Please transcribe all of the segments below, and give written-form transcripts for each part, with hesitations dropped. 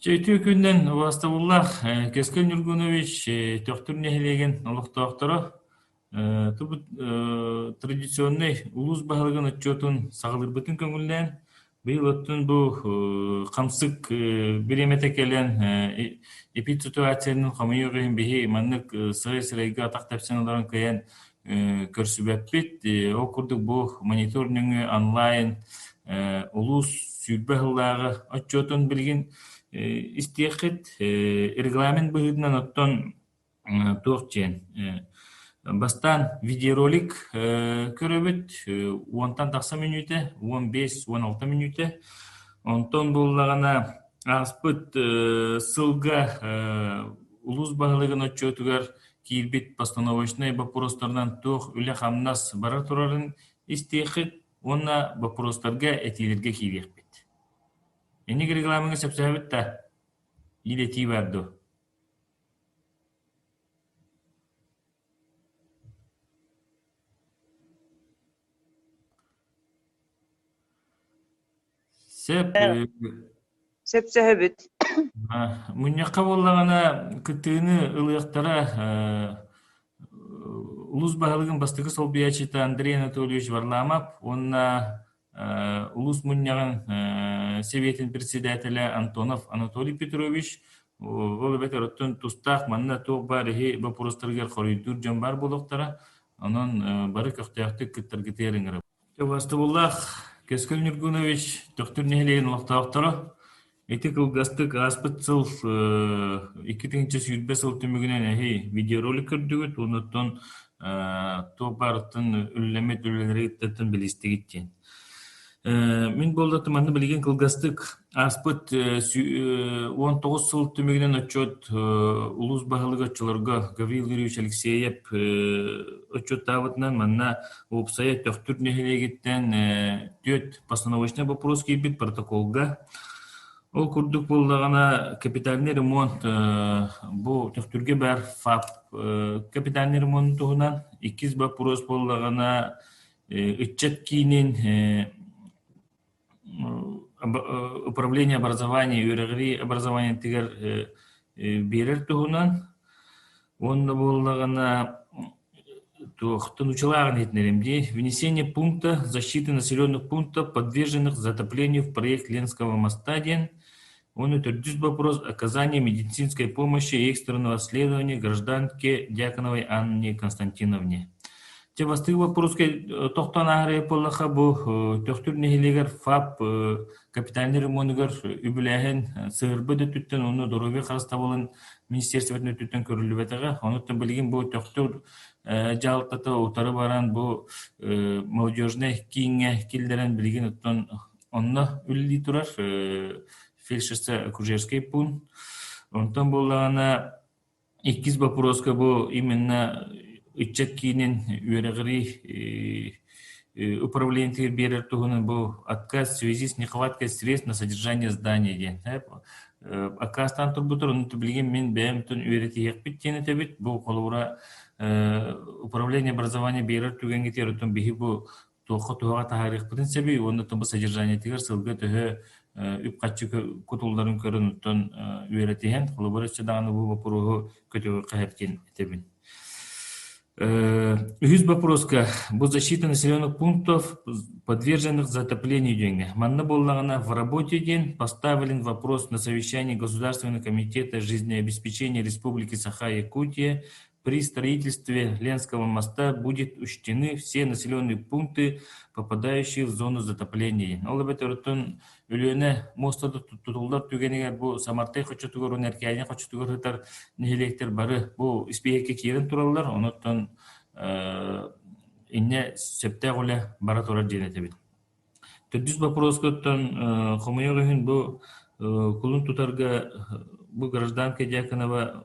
Çeytü günden Vastavullah Keskin Yurgunovich töktür nehilegen oluk doktoru bu tradisyonный улус баһалыгын отчетун сагылырбытын көңүлден быйыл оттун бу камсык биремете келен эпид ситуациянын хамыйыгын бихи маннык сыры сырайга атак тапсаналарын кыян көрсүбөппит о курдук бу мониторингы онлайн улус сүйбаһыллагы отчетун билген истиэхит регламент быһыдынан оттон туохчен бастан видеоролик көрөбүт 10-тан такса минуте 15-16 минуте онтон буллагана аспыт сылга улус баһалыгын отчетугар киирбит постановочный вопростардан туох үле хамнас бара турарын истиэхит онна вопростарга этилерге киирекпит. Эни регламентге сепсебит та илети барды. Сеп Сепсебит. муньякка боллагана кытыыны ылыактара улус баһалыгын бастыгы сол биячита Андрей Анатольевич Варламов, онна улус муньягын Советин председателя Антонов Анатолий Петрович, ол бетероттун тустак манна тоқ барихи вопростаргар хоройдур жамбар болуктара, анан бары көктөктүк кыттыргытериңер. Вастыбуллах Кескин Юргунович доктор нехлеген олақтақтары эти кылгастык аспытсыл 2-нче сүйүрбе сыл түмүгүнөн видеоролик көрдүгүт, онуттон топартын үллемет үлелереттен билистигитен. Мен болдатым аны билген кылгастык аспыт 19 сыл түмүгүнөн отчет улус баһалыгы отчолорго Гаврил Юрьевич Алексеев отчет табытынан манна опсая төктүр нехилегиттен төт постановочный вопрос кийбит протоколга. Ол курдук боллагана капитальный ремонт бу төктүргө бар ФАП капитальный ремонт тугунан 2 вопрос боллагана ычет кийинин управление образования үйрегри образование тигер берер тугунан онда боллагана тухтунучалагын этнеремди внесение пункта защиты населенных пунктов, подверженных затоплению в проект Ленского моста ден. Он утвердит вопрос оказания медицинской помощи и экстренного следования гражданке Дьяконовой Анне Константиновне. Те бастыгы вопроске тоқтан ағыры полаха бу төктүр нехилегер ФАП капитальный ремонтыгар үбіләхін сығырбыды түттен оны дорове қарыста болын министерстветіне түттен көрілі бәтіға. Онуттан білген бу төктүр жалықтаты утары баран бу молодежный кийинге келдерен білген оттан онна үлі турар фельдшерство Кужерский пун. Онтан болағана 2 вопроска бу именно ычет кийинин үйрегри управление берер тугунун бу отказ в связи с нехваткой средств на содержание здания ден. Акастан турбутур онуту билген мен бәймтін үйрети екпит тені төбит бу колура управление образования берер тугенге терутун бихи бу тоқы туға тахарих принципи онутун бу содержание тигер сылгы төһө үп качы кутулдарын көрін уттан үйретиген колубара чадағаны бу вопросу көтөгө кахептен этебин. 100 вопроска. Бу защита населенных пунктов, подверженных затоплению деньги. Манна боллагана в работе день поставлен вопрос на совещании Государственного комитета жизнеобеспечения Республики Саха-Якутия. При строительстве Ленского моста будет учтены все населенные пункты, попадающие в зону затопления. Олабетөртөн үлөне мостады тутулдар түгенегер бу самартай хочотугор энергияне хочотугор хытар нехилектер бары бу испеекке кирен тураллар оноттон инне септегуле бара турар денетебит. 400 вопрос көттөн хомойогын бу кулун тутарга бу гражданка Дьяконова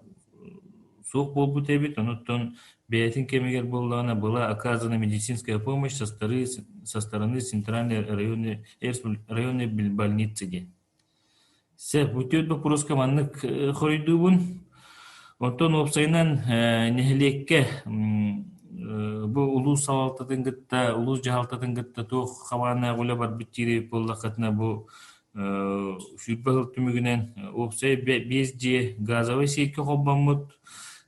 суық болбу тебит, оноттон беятин кемегер боллагана была оказана медицинская помощь со стороны центральной районной больницы. Се бүтөт вопроска маннык хоройдубун. Онтон опсайнан нехилекке бу улус савалтатын гытта, улус жахалтатын гытта тоқ хавана гуля бар биттири боллакатына бу Sürbahıl tümügünen opsay bezci газовый сетке хоббаммыт.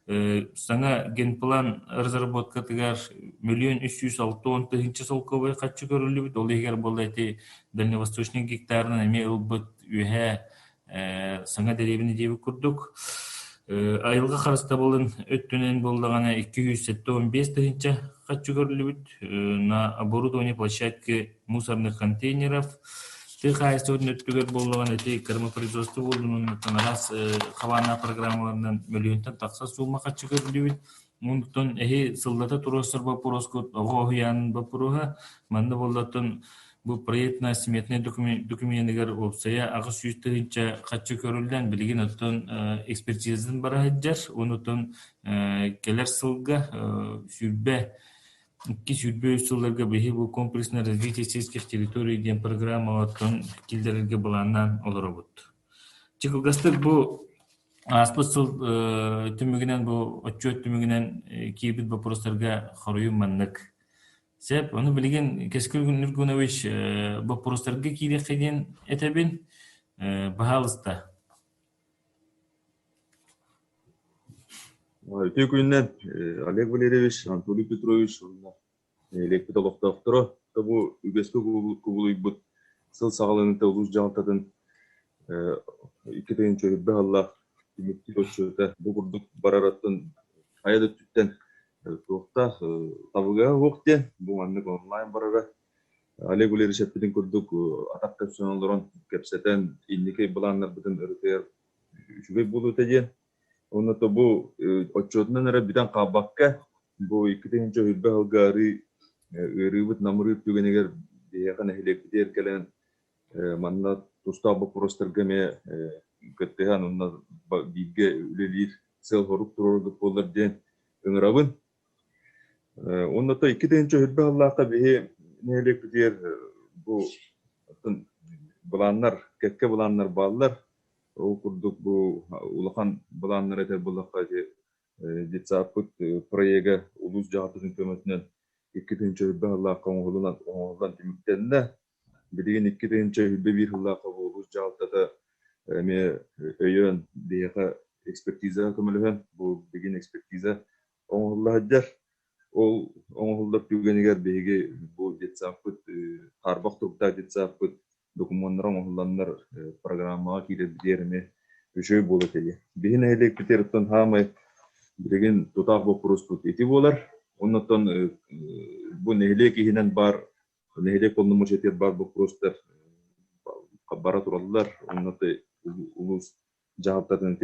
Саңа генплан разработкатыгар 1,360,000 солковый қатчы көрілі ол егер бұл әте дальневосточный гектарынан әме ұлбыт үйе саңа дәребіні дебі күрдік. Айылға қарыста болын өттінен болдағана 275 қатчы көрілі на оборудование площадки мусорных контейнеров. Ты хайс сегодня өттігер болдаған әте кормопроизводство болдың, раз қавана программаларынан миллионтан тақса суылма қатчы көрілі Мундтон эхи сылдата туросыр бапуроскут оғоғиян бапуруға манды болдатын бұл проектна сметный документігер опсая ағыз сүйістігінші қатшы көрілден білген оттон экспертизадан бара хаджар, онытон келер сылға сүйбе сылларға бейі бұл комплексна развитие сельских территорий ден программа оттон келдерге бұланнан олар бұд. Чекілгастық бұл Аспысыл түмігінен бұл отчет түмігінен кейбіт вопростарға қаройын маннық. Сәп, оны білген кәскіл Нұргунович вопростарға кейде қайден әтәбін бағалыста. Өте күнінен Олег Валерьевич, Анатолий Петрович, лекпет олықтақтыры, бұл үгескі көбілі бұд сыл сағалығында ұлыс жағалтатын 2-тен чөрібі Аллах Тимирти отчета бугурдук барараттын аяда түттен тоқта табыга оқтен бұл аннык онлайн барара Олег Валерьевич әппеден көрдік атақ кәпсионалырын кәпсетен иннекей бұланнар бұтын үртер үшігей болу тәден. Оныты бұл отчетынан әрі биден қабаққа бұл 2-тен чөрібі алғары үрібіт намыры түгенегер бейеқан әхілек кәлен манна тұста бұл простырға ме Көттеген онна бейге үлелер сел хоруп тұрордық болар ден өңірабын. Онната 2-тен чөрбі Аллаққа бейе нелек бідер бұл бұланнар, кәкке бұланнар балылар. Ол күрдік бұл ұлақан бұланнар әтер бұлаққа детсапыт проеге ұлыс жағатының көмітінен 2-тен чөрбі Аллаққа оңғылдан теміктенді. Білеген 2-тен чөрбі бір Аллаққа ұлыс жағатады Эме өйөн бейеға экспертиза көміліген, бұл беген экспертиза оңғылда хаджар. Ол оңғылда түгенегер бейге бұл детсапыт, қарбақ тұрғыда детсапыт, документар оңғылдандар программаға кейлер бідеріме үшөй болы тәлі. Бейін әйлек бітеріптен хамай білеген тұтақ бұпырыс бұт еті болар. Оннаттан бұл нәйлек ехінен бар, нәйлек қолнымы жетер бар бұпырыстар бара тұралылар. Оннаты улус жағаптатын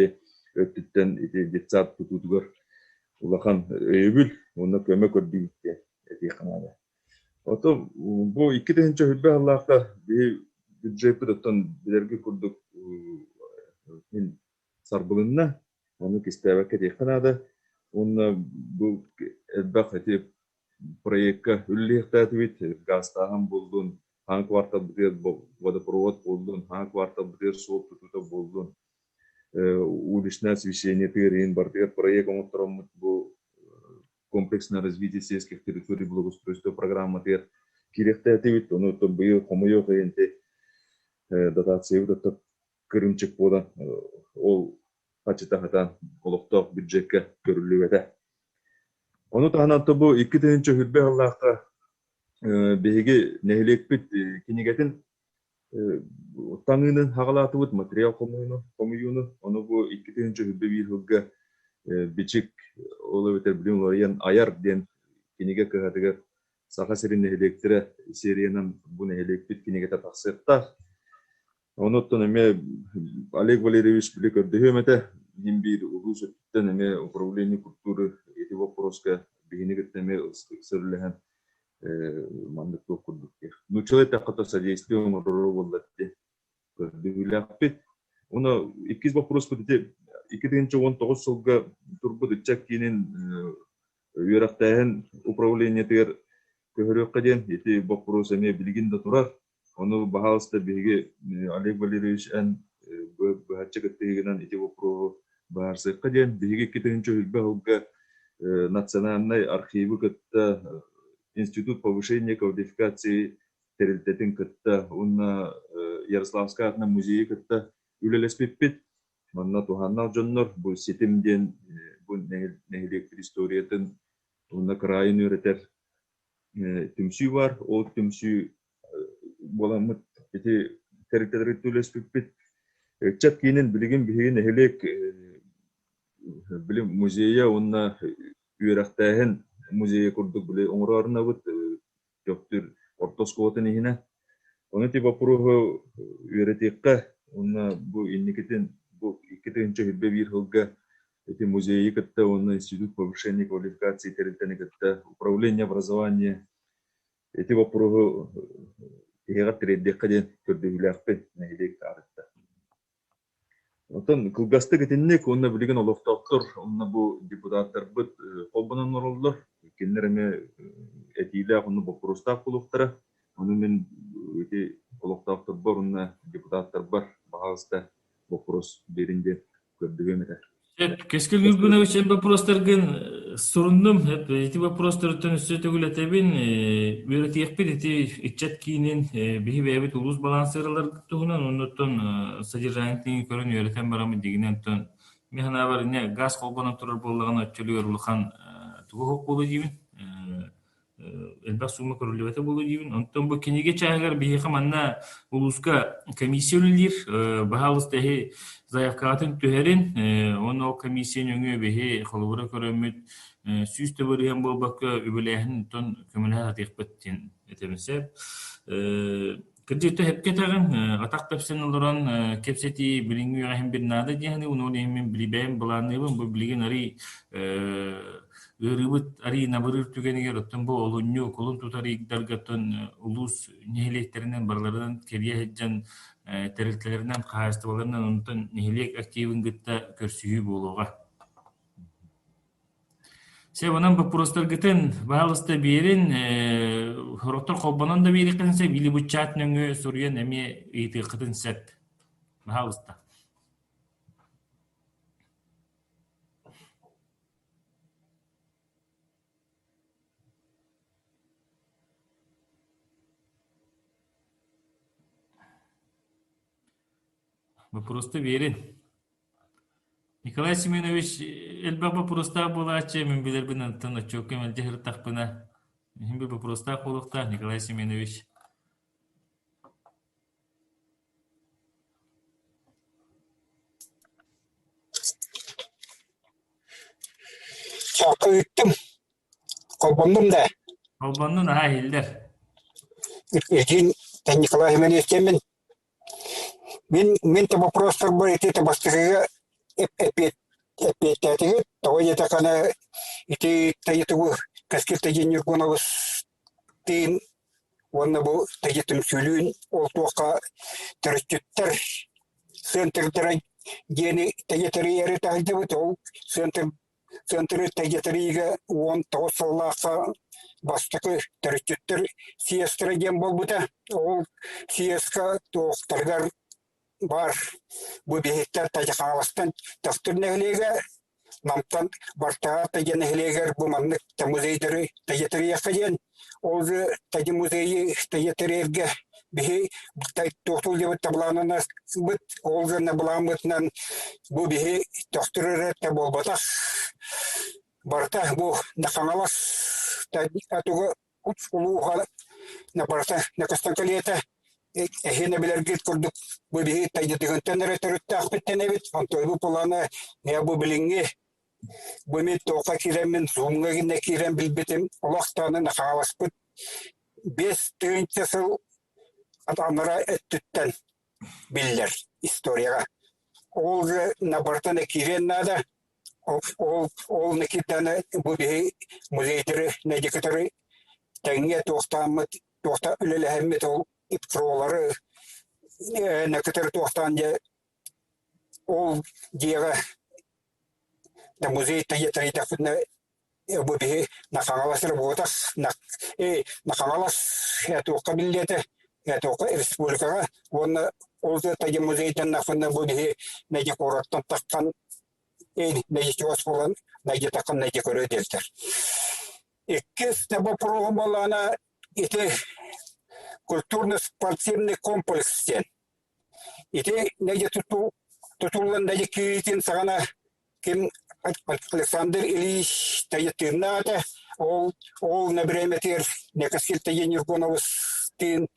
өттіттен детсап тұтудығыр улақан өйбіл, оны көмі көрдігітте әте қанады. Оты бұл 2-тен чөрбі Аллаққа бюджетті дұттан білерге көрдік сарбылынна, оны кестәбәк әте қанады. Оны бұл әлбәқ әте проектқа үлліқті әтібет, гастағын болдың, Хан квартал бідер водопровод болдun, хан квартал бідер сол тұтута болдun. Уличное освещение тырын бардыр проект оңыттырымыт бұл комплексное развитие сельских территорий благоустройства программа тер керекті әтебет, оны бұйы қомайы қайынте дотация өтті кірімчік болдан ол қачыта қатан қолықтық бюджетке көрілі өті. Оны тағынан бұл 2-тен чөрбі Аллаққа беге нәһилек кинегетін таңының хағалаты бұд материал комуюны, оны бұл 2-тен чөрбі бір ғылға бечік олы өтер білім олариян аяр ден кинеге кығатығыр сақа сәрін нәһилектірі сериянан бұл нәһилек кинегеті тақсыртта. Оны оттан әме Олег Валерьевич білі көрді өметі, ең бір ұлыс өттен әме управление культуры еті вопроска бігінегетін әме ұсырлыған мандык окудук. Ну человек такое содействие он роллы көрдүләппет. Оны 2 вопрос бите 2019 жылга турбу дичак кенен үйрәктәһен управление тер көрөккә ден эти вопрос эме билгиндә турар. Оны баһалыста биге Олег Валерьевич ан бәһәчәк тегенән эти вопрос барсыкка ден биге 2-нче жылга национальный архивы кытта Институт повышения квалификации территориальных кытта, он Ярославская атна музейі кітті үлелеспеппет. Манна туханнал жоннор бу сетимден бу нехилектер историятын онна крайын өретер түмсүй бар. Ол түмсүй боламыт эти территориялы үлелеспеппет. Чат кейінен білген бігеген нехилек білім музейя онна үйрақтайын музейя курдук биле оңрарына бут жоктур ортос квотын ихине. Оны типа пуруху үйретекка онна бу инникетен бу 2-нче хилбе бир хылга эти музейи кытта онна институт повышения квалификации территории кытта управление образования эти вопросы иһига треддекка ден көрдөбүләкпе нәйлек тарыхта. Отон кылгасты кетеннек онна билген олофтоктор онна бу депутаттар бут колбонон оролдор кеннереме этиле онна вопроста кулуктара оны мен эти олофтоктор бар онна депутаттар бар багыста вопрос беринде көрдөбөмөтөр. Кескил Гүлгүнович вопростаргын сурундум. Эти вопростар өтөнүсү төгүлөтөбүн. Үйрөтөкпүт эти ичет кийинен бихибебит улус балансыралар тугунан оннотон содержаниятын көрөн үйрөтөн барамы дегенен тон механа бар не газ колбонон турар болгон өчөлөр улухан тугу болу дибин. Элбак сума көрүлөтө болу дибин. Онтон бу кенеге чагар бихи манна улуска комиссиялар бахалыстахи заявкатын түһәрин оны комиссияның өңө бихи холбура көрөмүт сүстө бөрген болбакка үбөлэһин тон көмөлө атыкпыттын этемесе кырдыты хепке тагын атак пепсен олорон кепсети билиңи яһын бир нада дияны уну мен билбем буланыбын бу билген ари ырыбыт ари набырыр түгенигер оттон бу олунню колун тутарыгдаргатын улус нехилектеринен барларынан керие хеджан территорияларынан каастыбаларынан онтон нехилек активын гытта көрсүйүү болууга. Се онан вопростар гытын баалыста берин хороктор колбонон да бери кынса били бучат нөңө суруян эме ити кытын сет баалыста. Вопросты верен. Николай Семенович, элбак вопроста булачы, мен билер бин антон очок кемел жехир тахпына. Мен бир вопроста колукта, Николай Семенович. Çakı üttüm. Kolbondum da. Kolbondun ha hilder. Иргин Николай Семенович, мен те вопростар бар, это бастыгыга эппететиги, того ета кана ити таетугу каскил тагенер гонабыз тыйын, онна бу тагетим сүлүүн, ол туакка төрөттүттөр, центрдер гени тагетери эри тагдыбыт, ол центры тагетериге он тоосаллака бастыкы төрөттүттөр сиестиреген болбута, ол сиеска токтаргар бар бу бехеттер тажакаластан тактыр нехлеге намтан барта таген нехлегер бу маннык та музейдери таgeteri каден ол таги музейи таgeterерге бихи тай тохтул деп табланына бит ол на бламытнан бу бихи тактыры та болбата барта бу наканалас та атуга улууга на барта на кастанкалета هنا بلرجيت كردك ببيه تاجتين تنرى ترتاح بالتنبت فانتوا بقولنا يا أبو بلينجي بميت توقع كيران من زومنا إن كيران بالبتم الله تانا نخاوس بت بس تنتصل أتعمر التتن بيلر إستوريا أول نبرتنا كيران نادا أول نكتنا ببيه مزيدر نجكتري تانية توقع للهمة iptroları ne kadar tuhtanca o diye da muzey tayetri tafına bu bir nakalasır botas nakalas ya to kabiliyete ya to respublika ona oldu tayı muzeyden nafına bu bir ne korattan takkan ne ços falan ne takkan ne görüyor delter ikis de bu programlarına ite культурно-спортивный комплекс стен. ити неге tutullan da kitin sagana kim Alexander Ильич таятырнада ол на бреметер некаскил таяниргоновс тин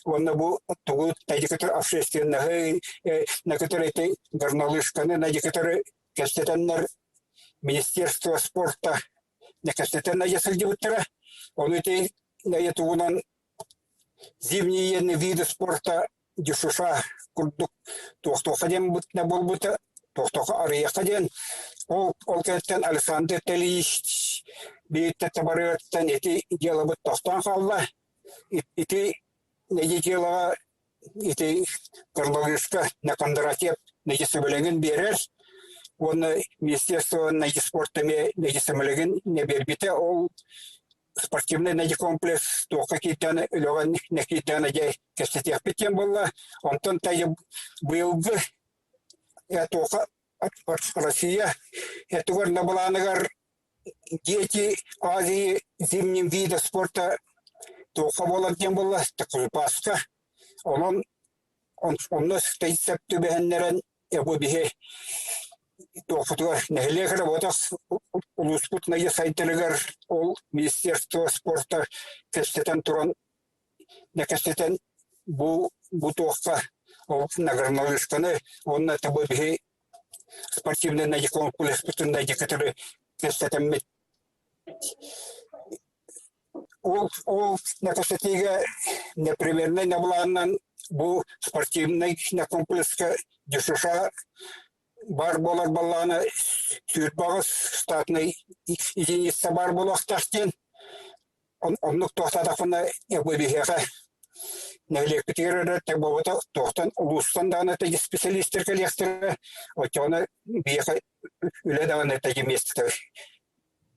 онна бу тугут тайдикатор общественного на который ты горнолыжканы на который кастетаннар Министерство спорта на кастетанна ясалдивуттара он эти на этуунан зимние виды спорта дюшуша курдук тохтохадем бутна болбута тохтоха арыякаден ол кеттен Александр Ильич бейте табарыттан эти делабыт тохтан халла ити неге делага ити горнолыжка на Кондратьев неге сөбөлеңин берер оны Министерство неге спортыме неге сөбөлеңин не бербите ол спортивный неге комплекс тоха китаны үлөгөн некитаны жай кестетиях битен болла онтон тайы быйылгы тоха Россия этугар набаланыгар дети Азии зимним вида спорта тоха боларден болла такылпаска онон стоит септүбэхэннерен эбу бихе тофутугар нехлехэр ботас улуспут найя сайтылыгар ол Министерство спорта кестетен туран некестетен бу тоха ол нагорнолыжканы онна табы бихе спортивный найя комплекс бүтүн найя который кестетен мет ол некестетиге непримерный набыланнан бу спортивный комплекска дюшуша бар болар балланы сүйрбағыз штатный единица бар болақтақтен оннук тоқтадақына ебөбихеға нәлек болбыта тоқтан улустан даны тәге специалистер коллектора отчаны бияқа үлі дағаны тәге местігі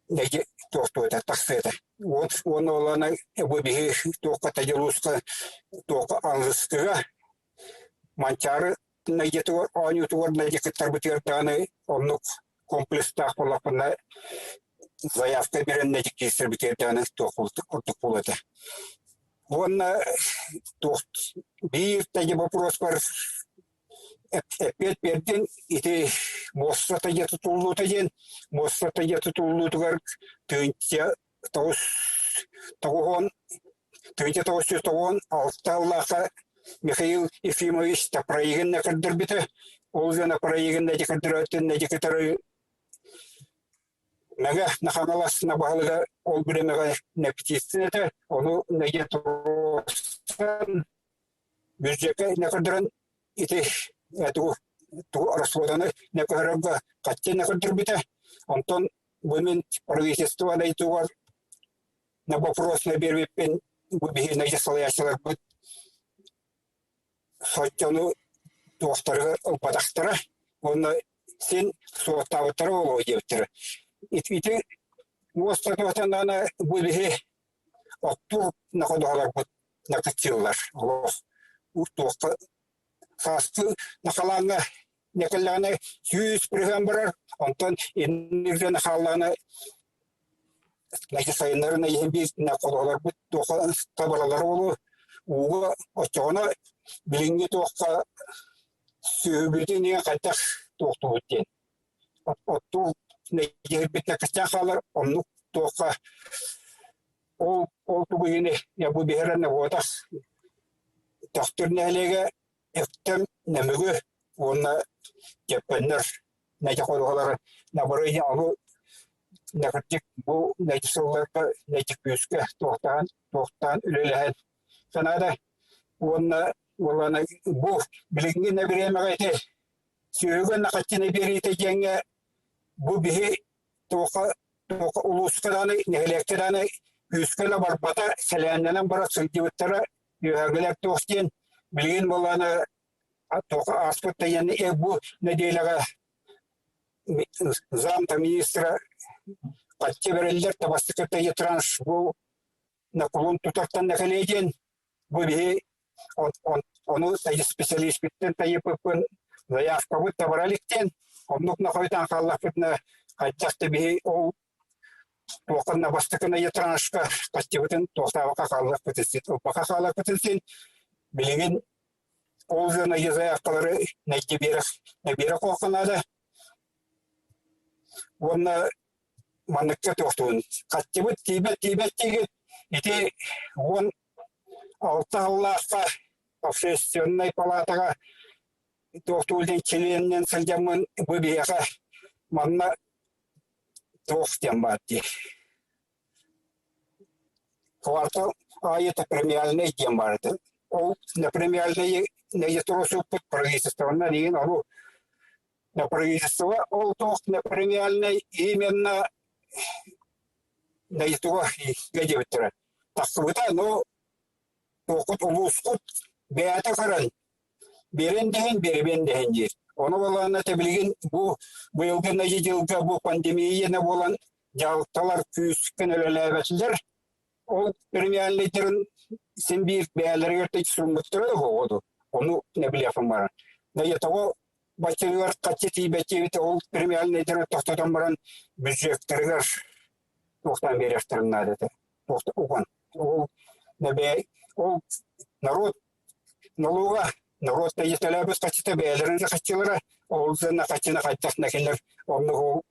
неге тоқтуыда тақсыды оны оланы ебөбихе тоққа тәге улусқа тоққа аңғыстыға манчары найдетуар анютуар найдекеттер бутертаны оннук комплекстах болапына заявка берен найдекестер бутертаны тоқултук болады. Онна бир таги вопрос бар опять перден ити мосса таги тутулутаген мосса таги тутулутугар төнте тауон алталлаха Михаил Ефимович та проиган на кадербите, олза на проиган на декадратен на декатары мега на ханалас на багалга олбремега на птицнете, оно на етросан бюджека на кадран ити эту расходаны на кадрага катте на кадербите, Антон Бумен правительство на итуар на вопрос на бервипен бубихи на ясалаяшалар бут Сотчану тоқтарға ұлпадақтыра, оны сен суаттауыттары олу дептірі. Итвиті остатуаттан ана бөліге оттур нақодуғалар бұд нақытсылар. Тоққа састы нақаланы некілланы 100 бірген бірір, онтан енігден қаланы сайынларына ембез нақодуғалар бұд тоққа табаралар олу. Уға отчағына білінге тоққа сөйбірден қайтақ тоқты өттен. Отту нәйгербетіне кістен қалар, оннық тоққа ол тұғыйыны ябу бейіріне отақ. Тоқтырын әлеге әктім нәмігі оны кеппенлер нәйге қойдығалары нәбірі алу нәкіртек бұл нәйге сылларға нәйге көзге тоқтан үлеләйін. Канада онна оланы бу билинге набереме гайте сүйөгөн накатчыны берите жеңе бу бихи тока улускаданы нехлектераны үскөлө барбата селенденен бара сылдыбыттара югелек тохтен билген боланы тока аспытта яны бу неделага замта министра катчы берелдер табастыкта етранш бу накулун тутактан нехеледен Бубе onu sayı spesialist bitten tayı pıpın zayaфка bu tabaralikken onluk nakoytan kallafıtna kaçaktı bir o toqanna bastıkına yatranışka kaçtıbıtın toqtavaka kallafıtın opaka kallafıtın bilgin Olzana yazayakları ne bir kokanadı. Ona manıkça tohtun. Kaçıbıt tibet tigi. İti on altı Allah'a Общественной палатага tohtulden çeliğinden сылжамын bu biyaga manna tohtyan batti. Квартал это премиальный дембард. Ол на премиальный на ятросу под правительство на нин, на правительство ол тох на премиальный именно на этого и гадевтера. Так вот, но тохот улускут беата каран. Берен бербен дehen. Onu bolana tebilgin bu yılgın yılga bu pandemiyene bolan jaltalar küskün ölelebetler. O premierlerin sen bir beğenleri yırtıcı sunmuştur da oldu. Onu ne bileyim var. Ne yatağı başlıyor kaçı tibeti o premierlerin tohtadan varan büyüklerler tohtan verirler nadete. Tohta okan. O ne be o народ да yetелебез kaçta beğenlerin kaççılara olzana kaçına kaçtak nekeler onu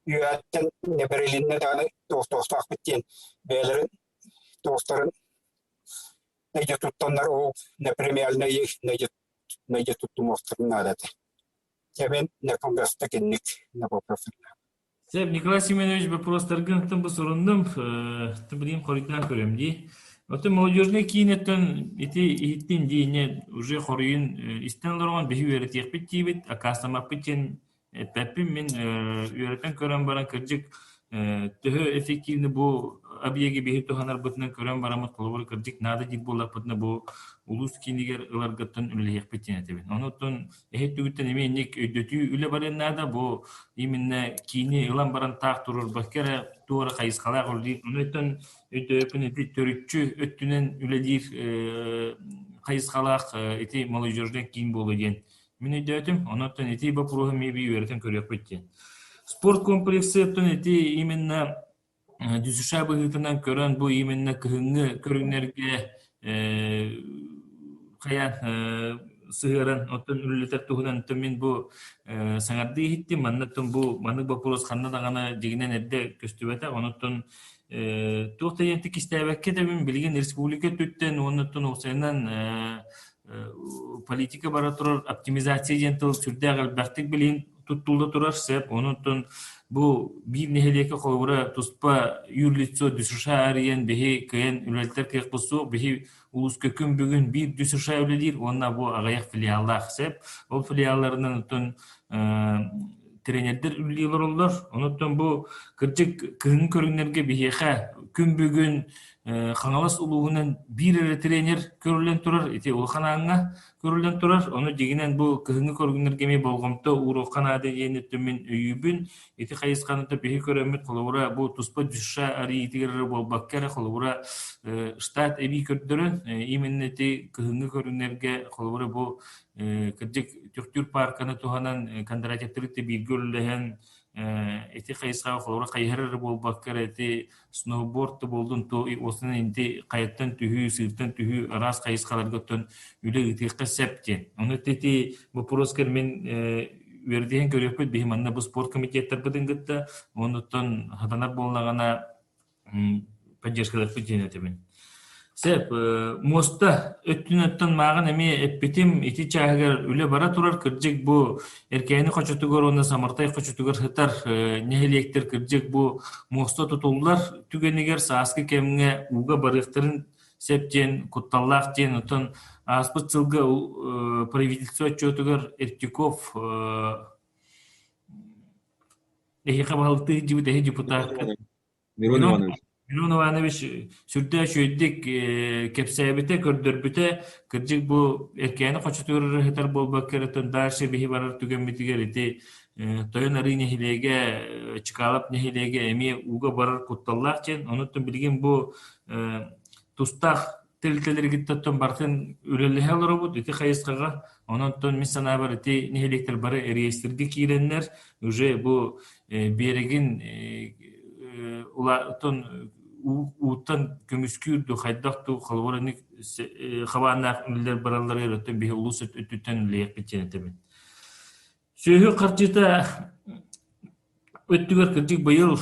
üyetten ne berelinne tane dostak bittiğin beğenlerin dostların nece tuttanlar o ne premierle nece tuttum olsun nadete. Ben ne kongasta kinlik ne bu profesör. Сәп, Николай Семенович, вопростаргын bu sorundum. Bileyim korikten görüyorum diye. Оты молодежный кинеттен иттин дейне уже хорыйын истенлерон бихи үйрәтек биттибит, акастамак биттен пәппин мен үйрәтен көрен баран кыржык төһө эффективны бу объеги бихи туханар бытынан көрен барамыт колбор кыржык нада дит боллак бытына бу улус кинигер ыларгыттан үллехек биттен этебин. Онуттан эхет түгүттен эменник өйдөтүү үле барен нада бу именно кини ылан баран таак турur баккера туара кайыскалак улдик. Онуттан өйдөпүн эти төрүтчү өттүнен үледир кайыскалак эти молодежный кийин болу ден. Мен өйдөтүм, онуттан эти бапуруху меби үйрөтен көрөк биттен. Спорт комплексы эти именно дүсүшә быгытынан көрөн бу именно кыһыңы көрүнөргө каян сыгырын оттон үлүлөтөр туһунан мен бу саңарды хитти маннаттын бу манык вопрос ханна дагана дигинен эрде көстүбөтө онуттон туктаянты кистебекке да мен билген республика түттен онуттон оксайнан политика бара турар оптимизация жентил сүрдөгө бактык билин туттулда турар сеп онуттон бу бир нехелеке колбура туспа юрлицо дүсүшә ариен бехи кыен үлелтер кекпусу бехи улус көкүн бүгүн бир дүсүшә үледир онна бу агаяк филиалдар сеп ол филиалларынан оттон тренердер үллилер олдар онуттон бу кыржык кыһын көрүнөргө бехиха күн бүгүн Хаңалас улуғынан бір әрі тренер көрілен тұрар, ете ұлқанаңа көрілен тұрар. Оны дегенен бұл кіхіңі көргінергеме болғымты ұруққан ады енеттімен үйібін. Ете қайысқаныда бейі көремет қолуыра бұл тұспа дүші әрі етігері бол баққары қолуыра штат әбей көрдірін. Емен ете кіхіңі көргінерге қолуыра бұл кірдік түқтүр парканы туғанан кондратекторитті бір көріліген эти кайысқа холора кайһарыр бол баккар эти сноуборд болдун то осунун инде каяттан түһүү сыртан түһүү рас кайыскаларготтон үле итекке септи. Оны тети вопроскер мен верден көрөпөт бехманна бу спорт комитеттер быдынгытта онуттан хатанар боллагана поддержкалар петенетебин. Сеп моста өттүнөттөн магын эми эппетим ити чаагар үле бара турар кыржык бу эркени кочотугор онда самартай кочотугор хытар нехелектер кыржык бу моста тутулдар түгенигер сааскы кемге уга барыктырын септен кутталлак тен отон аспыт сылга правительство отчетугор Эртюков эхиха балты депутат Мирон Иванович сүрдө шөйдик кепсәбите көрдөрбүтө кыржык бу эркени кочотугор хытар болбаккерден дальше бихи барар түгенмитигер ити тойон ары нехилеге чыкалап нехилеге эми уга барар кутталлак чен онуттан билген бу тустах телтелергиттен бартын үрелехелер бу ити кайыскага онуттан мисана бар ити нехилектер бары реестрге киреннер уже бу берегин улартон уттан көмүскүрдү хайдакту халвораны хабаанак үллер бараллар өрөттөн бе улус өттүтөн лек битенетебин. Сөйгө карчыта өттүгөр кырдык быйыл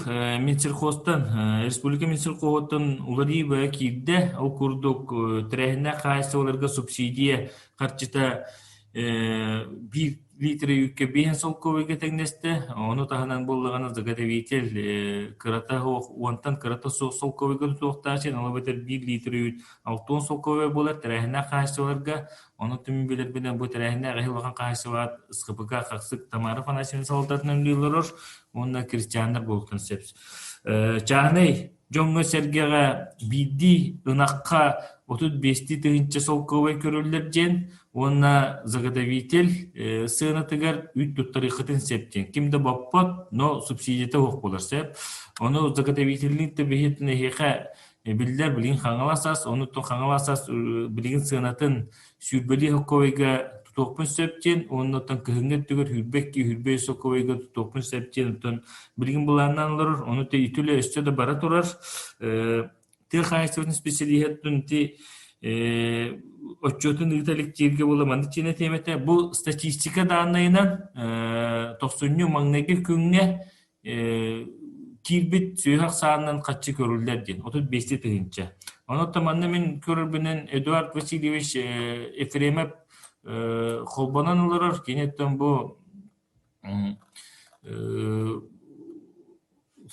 Минсельхозтан, Республика Минсельхозтан улари бая кирде, ал курдук тирәһенә кайсы оларга субсидия карчыта 1 литре юкке 5 солковыйга тегнесте, оны таханан боллаганы заготовитель кырата уантан кырата солковыйга тукташын, ала бетер 1 литре 6 солковый болар тирәһенә кайсы оларга, оны түмүн билер белән бу тирәһенә гыйлган кайсы ват СХПК каксык Тамара Фанасьевна солдатның лилорор, онна крестьяндар болтан сепс. Чагнай жоңго сергега бидди ынакка 35 тыгынча солковый көрүлөр жен, онна заготовитель сыынатыгар үт туттарыхытын септен. Кимде баппат, но субсидията ок болар сеп. Оны заготовительник те бехетіне хеха билдер билин хаңаласас, оны то хаңаласас билин сыынатын сүрбели хоковайга тутокпун септен, оннотан кыһыңга түгөр хүрбекки хүрбей соковайга тутокпун септен, онтан билин буланнан олар, оны те итүле өстө да бара турар. Тел хайсывын специалиеттун те отчетын ыталык жерге боламанды чене темете. Бұл статистика данныйынан 90 маңнеге күнне кирбит сүйхақ саанынан қатчы көрілдер ден. 35 тыгынча. Оны таманны мен көрілбінен Эдуард Васильевич Ефремов қолбанан оларар. Кенеттен бұл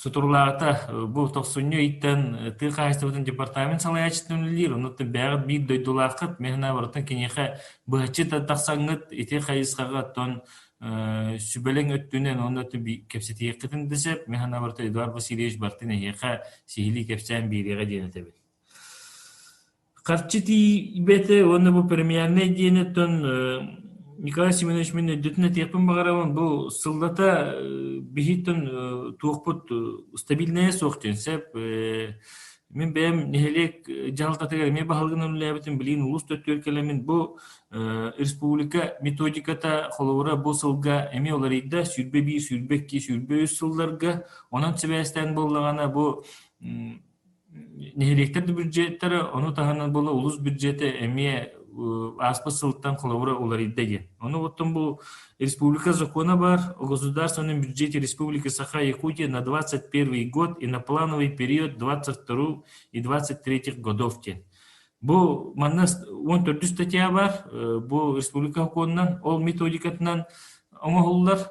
Сутурлағата бұл 90 иттен тыл қайыстығын департамент салаячытын үлілер. Онытын бәғыт бір дойдулақыт, мехна барытын кенеға бұғачы таттақсаңыт, ете қайысқаға тон сүбелен өттінен онытын кепсеті еқітін десеп, мехна барытын Эдуард Васильевич бартын еқа сихили кепсен береға денетебін. Қарчыты бәті, оны бұл премиерне денеттен Николай Семенович мен өдетіне текпін бағарамын, бұл сылдата бейхеттен туақпыт стабильная соқтен сәп. Мен бәйім нехелек жағылтатығар, мен бағалғын өңілі білейін ұлыс төттер келемін. Бұл республика методиката қолуыра бұл сылға әме олар еді, сүрбе бір, сүрбе 2, сүрбе 3 сылларға. Онын себәстен болағана бұл нехелектерді бюджеттері, оны тағанан болы ұлыс бюджеті әме аспы сылттан қолауыра олар иддеген. Оны оттан бұл республика закона бар о государственном бюджете Республики Саха-Якутия на 21 год и на плановый период 22 и 23 годов. Бұл манна 14 статья бар, бұл республика законынан, ол методикатынан оңағылдар.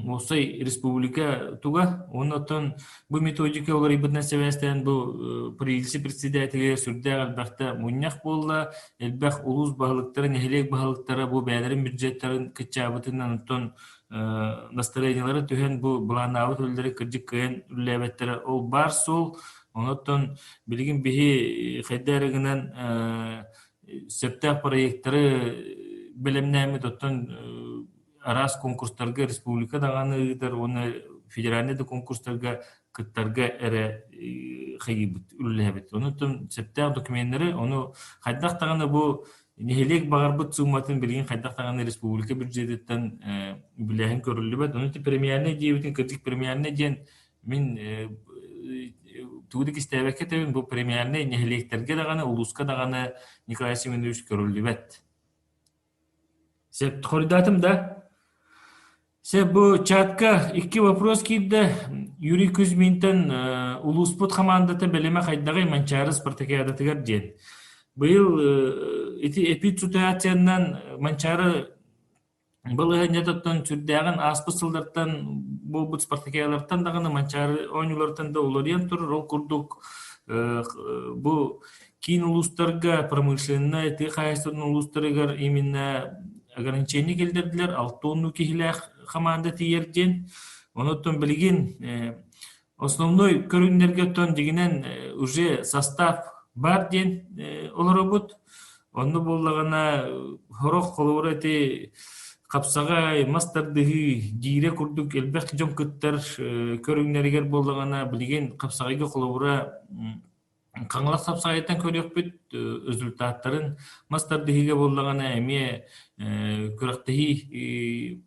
Осай республика туга, оннотон бу методика олар ибытна себестен бу правительство председателя сүрдәг албакта муньяк болла, элбах улус багылыктары, нехелек багылыктары бу бәдерин бюджеттарын кычабытынан онтон настроениялары төһен бу буланабыт үлдәре кырдык кыен үлләбәттәре ол бар сол, оннотон билгин бихи хайдарыгынан септак проекттары белемнәме тоттон арас конкурстарга республика даганы ыдыр, оны федеральный конкурстарга кыттарга эре хайбыт үлләбет. Онутун септак документтери, оны хайдак таганы бу нехелек багарбыт сумматын билген хайдак таганы республика бюджеттен билеген көрүлүбөт. Онутун премиерный дебитин кырдык премиерный ден мен туудык истебекке тебин бу премиерный нехелектерге даганы улуска даганы Николай Семенович көрүлүбөт. Сеп хоридатым да Бұл чатқа 2 вопрос кейді. Юрий Кузьминтен улуспут командаты біліме қайдағай манчары спартакиадатығар ден. Бұл эпид ситуациядан манчары бұлығы нетаттан түрдіғін аспы сылдартан бұл бұд спартакиадаттан дағыны манчары ойнулартан да олариян тұрыр. Ол күрдік бұл кейін улустарға промышленна, эти қайыстырын улустарығар именно ограничение келдерділер, 6 тонну кехіләқ команда тиерден. Онуттан білген основной көрінлерге тон дегенен уже состав бар ден олар обуд. Оны болағана хорақ қолуыр әте қапсаға мастардығы дейре күрдік әлбәқ жон күттер көрінлергер болағана білген қапсағайға қолуыра Қаңлақ сапсағайттан көрек бүт результаттарын мастардығыға болағана әме көріқтігі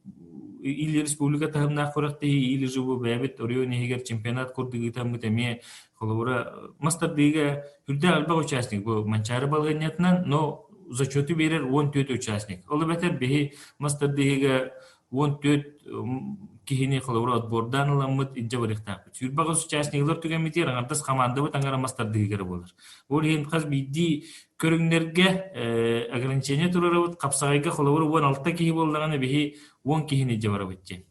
ил республика тахымнах форакты ил живу бәбит Орион егер чемпионат курдыгы тамгы теме холовра мастер диге хүрдә алба участник бу манчары балганятнан, но зачеты берер 14 участник. Ол бетер бе мастер диге 14 кихини холовра отбордан ламыт инҗавырыктап. Хүрбагы участниклар түгәмитер аңдас команда бу таңгара мастер диге булыр. Ол ен каз бидди көрүңнерге ограничение турарабыт капсагайга холовра 16 кихи боллаганы бе 10 кихини җаварабытчы.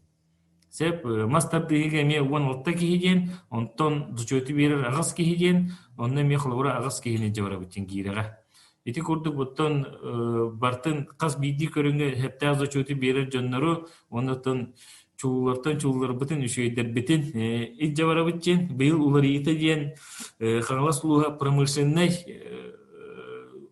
Сеп мастер диге ме 16 кихиден, онтон зачеты берер агас кихиден, онны ме холовра агас кихини җаварабытчын кирега. Ити курдук буттан бартын каз бидди көрүңгө хептә зачеты берер жоннору, онтон чуулар бутын үшөйдер битин ит-жаварабытчын быйыл улар ите диен хаңлас улуга промышленный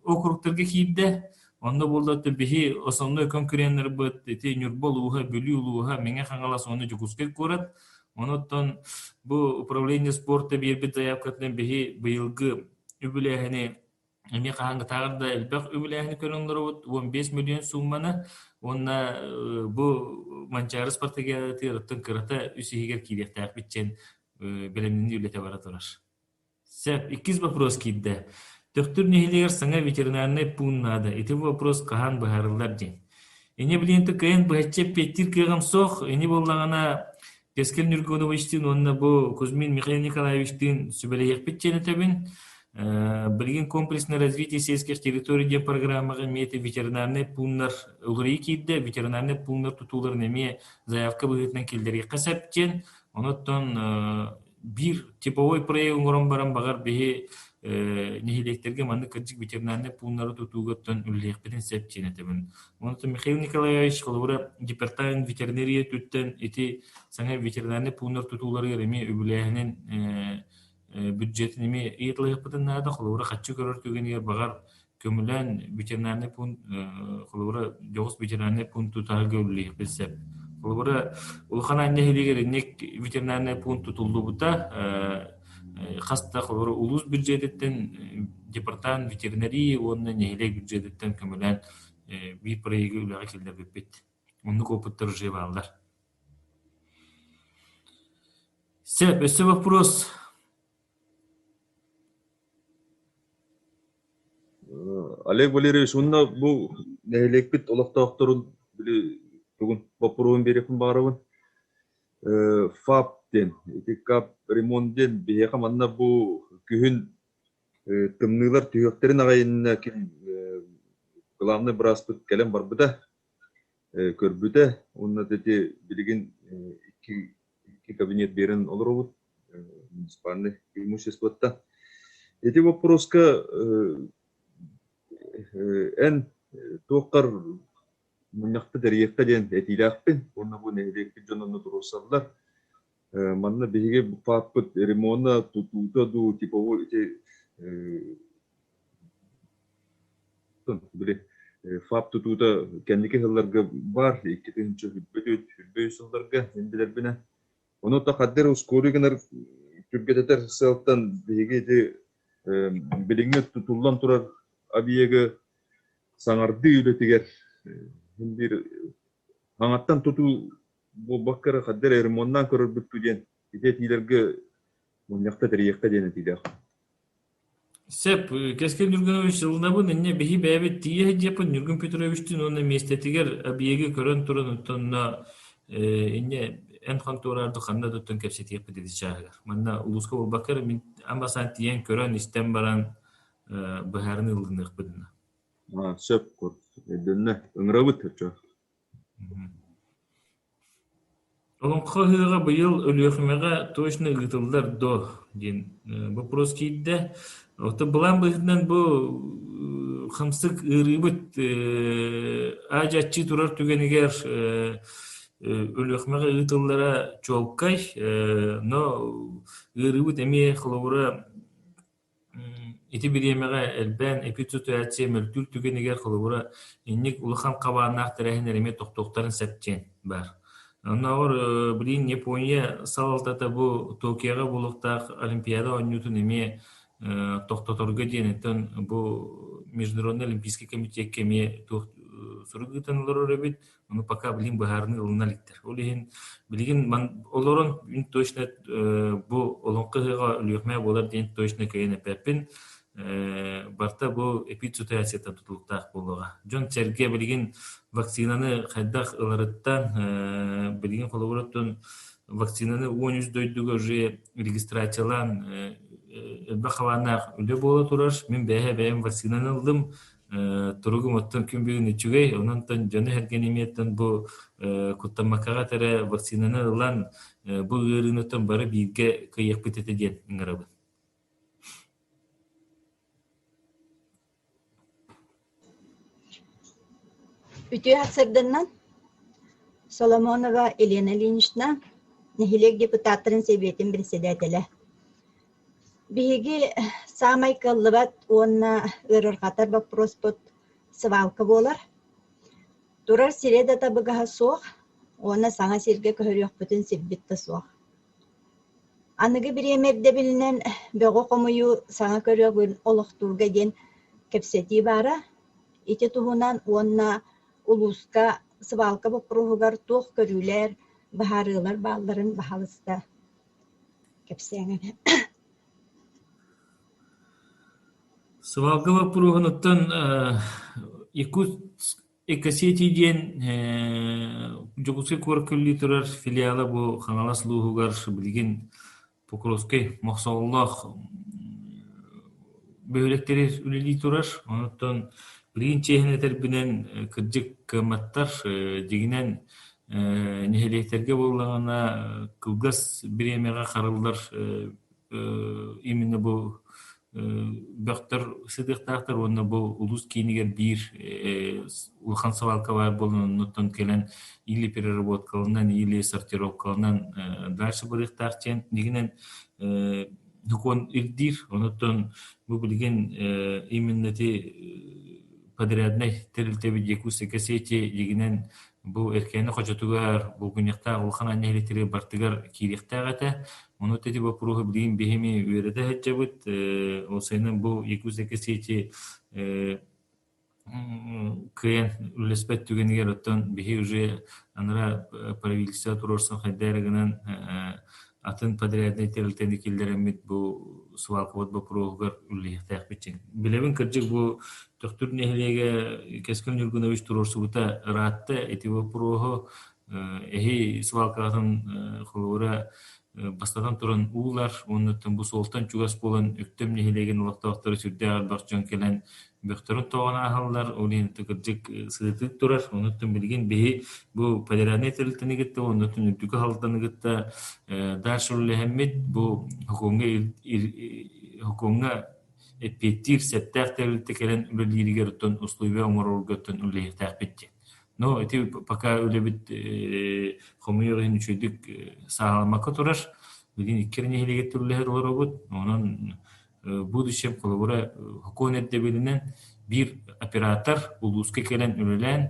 округтерге кийде. Онда болдаты бихи основной конкуренттер быт ити Нюрбол улуга бүлү улуга меңе хаңлас оны жугускек көрөт. Онотон бу управление спорта бербит заявкатын бихи быйылгы үбүлэхини эми кааңгы тагырда элбек үбүлэхини көрөңдөрөбүт 15 миллион сумманы. Онна бу манчары спартакиадатын кырата үсигер кидектак битчен белемнин үлете бара турар. Сеп 2 вопрос кидде. Төктүр нехилер саңа ветеринарный пуннада. Эти вопрос кахан бахарылар ден. Эне билинти кайын бахче петтир кыгам сох, эне боллагана Пескел Нюргоновичтин, онна бу Кузьмин Михаил Николаевичтин сүбелеяк битчени тебин. Билген комплексное развитие сельских территорий де программага мете ветеринарный пуннар улрый кидде, ветеринарный пуннар тутулар неме заявка быгытнан келдерге касаптен. Онотон бир типовой проект оңорон баран багар бихи нехилектерге манды кырдык ветеринарный пуннары тутууготтон үллеекпетен септен этебин. Онотон Михаил Николаевич холовра департамент ветеринария түттен эти саңа ветеринарный пуннар тутуулары эми үбүлэхинин бюджет неме иетлыгы пытыннада холовра хатчы көрөр түгенер багар көмүлән ветеринарный пункт холовра жогус ветеринарный пункт тутага үллеек билсеп. Холовра улхан аннехилигер нек ветеринарный пункт тутулду бута хаста холовра улус бюджеттен департамент ветеринарии онна нехилек бюджеттен көмүлән бир проекты үләгә келдер бит. Онны опыттар жебалдар. Сеп, ese вопрос. Олег Валерьевич, онна бу нехилекпит олактаактырын били бүгүн попурун берепин барыбын. ФАП-тен, итикап ремонттен бихека манна бу күһүн тымнылар түйөктерин агайынна ким главный браспыт келем барбыда көрбүдө. Онна дети билген iki кабинет берен олоробут муниципальный имуществота. Эти вопроска en toqar munyaqta deriyekta den etilaqpin onu bu nehrekti jonunu durursalar manna bege bu papıt remona tututa du tipovo ite bile fap tututa kendiki hıllarga var ikinci hübbeysullarga indiler bine onu da kadder uskorigener Türkiye'de saltan bege de bilinge tutullan turar abiyege sangardı ületiger bir hangatan tutu bu bakkara kadar ermondan körür bütüden idetilerge munyakta teriyekta denetiler. Sep, Keskel Nurganoviç yılında bu ne behi beyabet diye hediyepen Nurgun Petroviç'tin onun mestetiger abiyege körön turun tonuna inne en kantorardı kanda tutun kepseti yapıp dedi çağır. Manna uluska bu bakkara ama santiyen körön istem baran baharını yıldınlık bidina. Sep kurt. Edilne. Önrabıt hırça. Onun kahıga bıyıl ölüyekmege toşna gıtıllar do. Bu proskide. Ota bulan bıhından bu xamsık ırıbıt acatçı turar tügeniger ölüyekmege gıtıllara çoğukay. No ırıbıt emi xılavura ити биремеге элбен эпититуация мөлтүр түгенигер кылыбыра инник улахан кабаанак терехин эреме токтоктарын септен бар. Оногор билин Япония салалтата бу Токиога булуктак олимпиада ойнутун эме токтоторго денетен бу международный олимпийский комитет кеме сургытан олор эбит, onu пока билин баһарны ылналиктер. Ол иһин билигин олорон ин точно бу олонкыга үлүхмэ болар ден точно кайына пеппин барта бу эпидситуацияда тутулуктаах болуга. Жон Серге билигин вакцинаны хайдах ыларыттан билигин холобороттон вакцинаны 13 дойдуга уже регистрациялан бахаванах үле боло турар. Мен бэм вакцинаны алдым. Туругум оттон күнбүгүн үчүгэй, ононтон жаны хергенемиеттен бу куттамакага тере вакцинаны ылан бу ырынытон бары бирге кыйыкпыт эте диен ыңырабы. Ütü hasırdandan Solomonova Elena Ильинична нехилек депутаттарын себетін председателі. Биги самай кыллыбат онна ырыргатар вопрос бут свалка болар. Турар сиреда табыга соқ, онна саңа сирге көрөк бүтүн сиббитте соқ. Аныгы биремерде билинен бөгө комую саңа көрөк олохтурга ден кепсети бара. Ити туһунан онна улуска свалка вопросугар туох көрүлер, баһарылар балларын баһалыста кепсеңе. Свалка вопросунуттан Экосети ден жогусы көркүлли турар филиалы бу хаңалас лугугар билген Покровской мақсаллах бөлектери үлели турар. Онуттан билген чехнетер бинен кыржык кыматтар дегенен нехелектерге болғана кылгас биремега карылдар именно бу бактар сыдыктактар онна бу улус кинигер бир улхан свалка бар болунуттан келен или переработкалынан или сортировкалынан дальше бырыктарчен дегенен хукон ирдир онуттан бу билген именно те подрядный терилтеби декус экосети дегенен бу эркени хочотугар бу күнякта улхан аннелитери бартыгар кирихтагата onu tedi bu proje bildiğim bihemi veride hecebut o senin bu yekuzeki seti kıyan lespet tügeniger ottan bihi уже anra правительство турорсан хайдарыгынан атын подрядный терилтени килдеремит bu свалковод bu projegar үллехтак бичен билебин кыржык bu доктор нехлеге Кескин Юргунович турорсугута ратта эти bu proje эхи свалкатын холура бастадан туран уулар, онуттан бу солтан чугас болан өктөм нехилеген улактаактары сүрдө албакчан келен бөктөрүн тоона ахаллар, олин тыкыржык сыдык турар, онуттан билген беги бу федеральный терилтенигитте, онуттан үрдүкө халтаныгытта дашулле хэммит бу хукумга эппеттир сеттак терилте келен үлелиригер оттон условия оңоролготтон үлехтак битти. Но эти пока үлебит хомуйорын үчөйдүк сагаламакка турар. Билин иккерне хилегет түрлер олоробут. Онун будущем колобура хоконетте билинен бир оператор улуска келен үлелен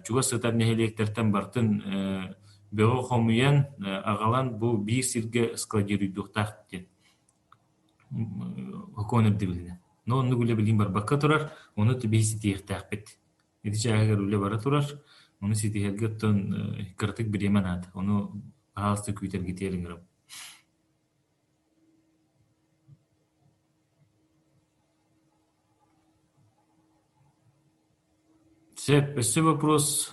чуга сытар нехилектертен бартын бего хомуян агалан бу бир сирге складируйдуктак ден. Хоконетте билинен. Но ону гүле билин бар бакка турар, ону тибейси тиектак бит. Эдичагер үле бара турар, оны ситихергеттен кыртык биремен ат. Оны хаалсты күйтер кетерин. Следующий вопрос.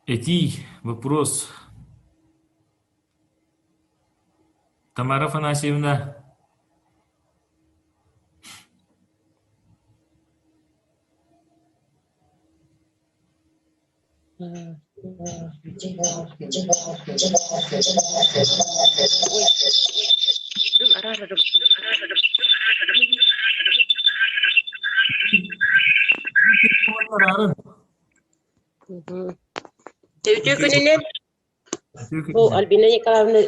Эти вопрос. Тамара Афанасьевна. Tevcükünün bu Albina Nikolaevna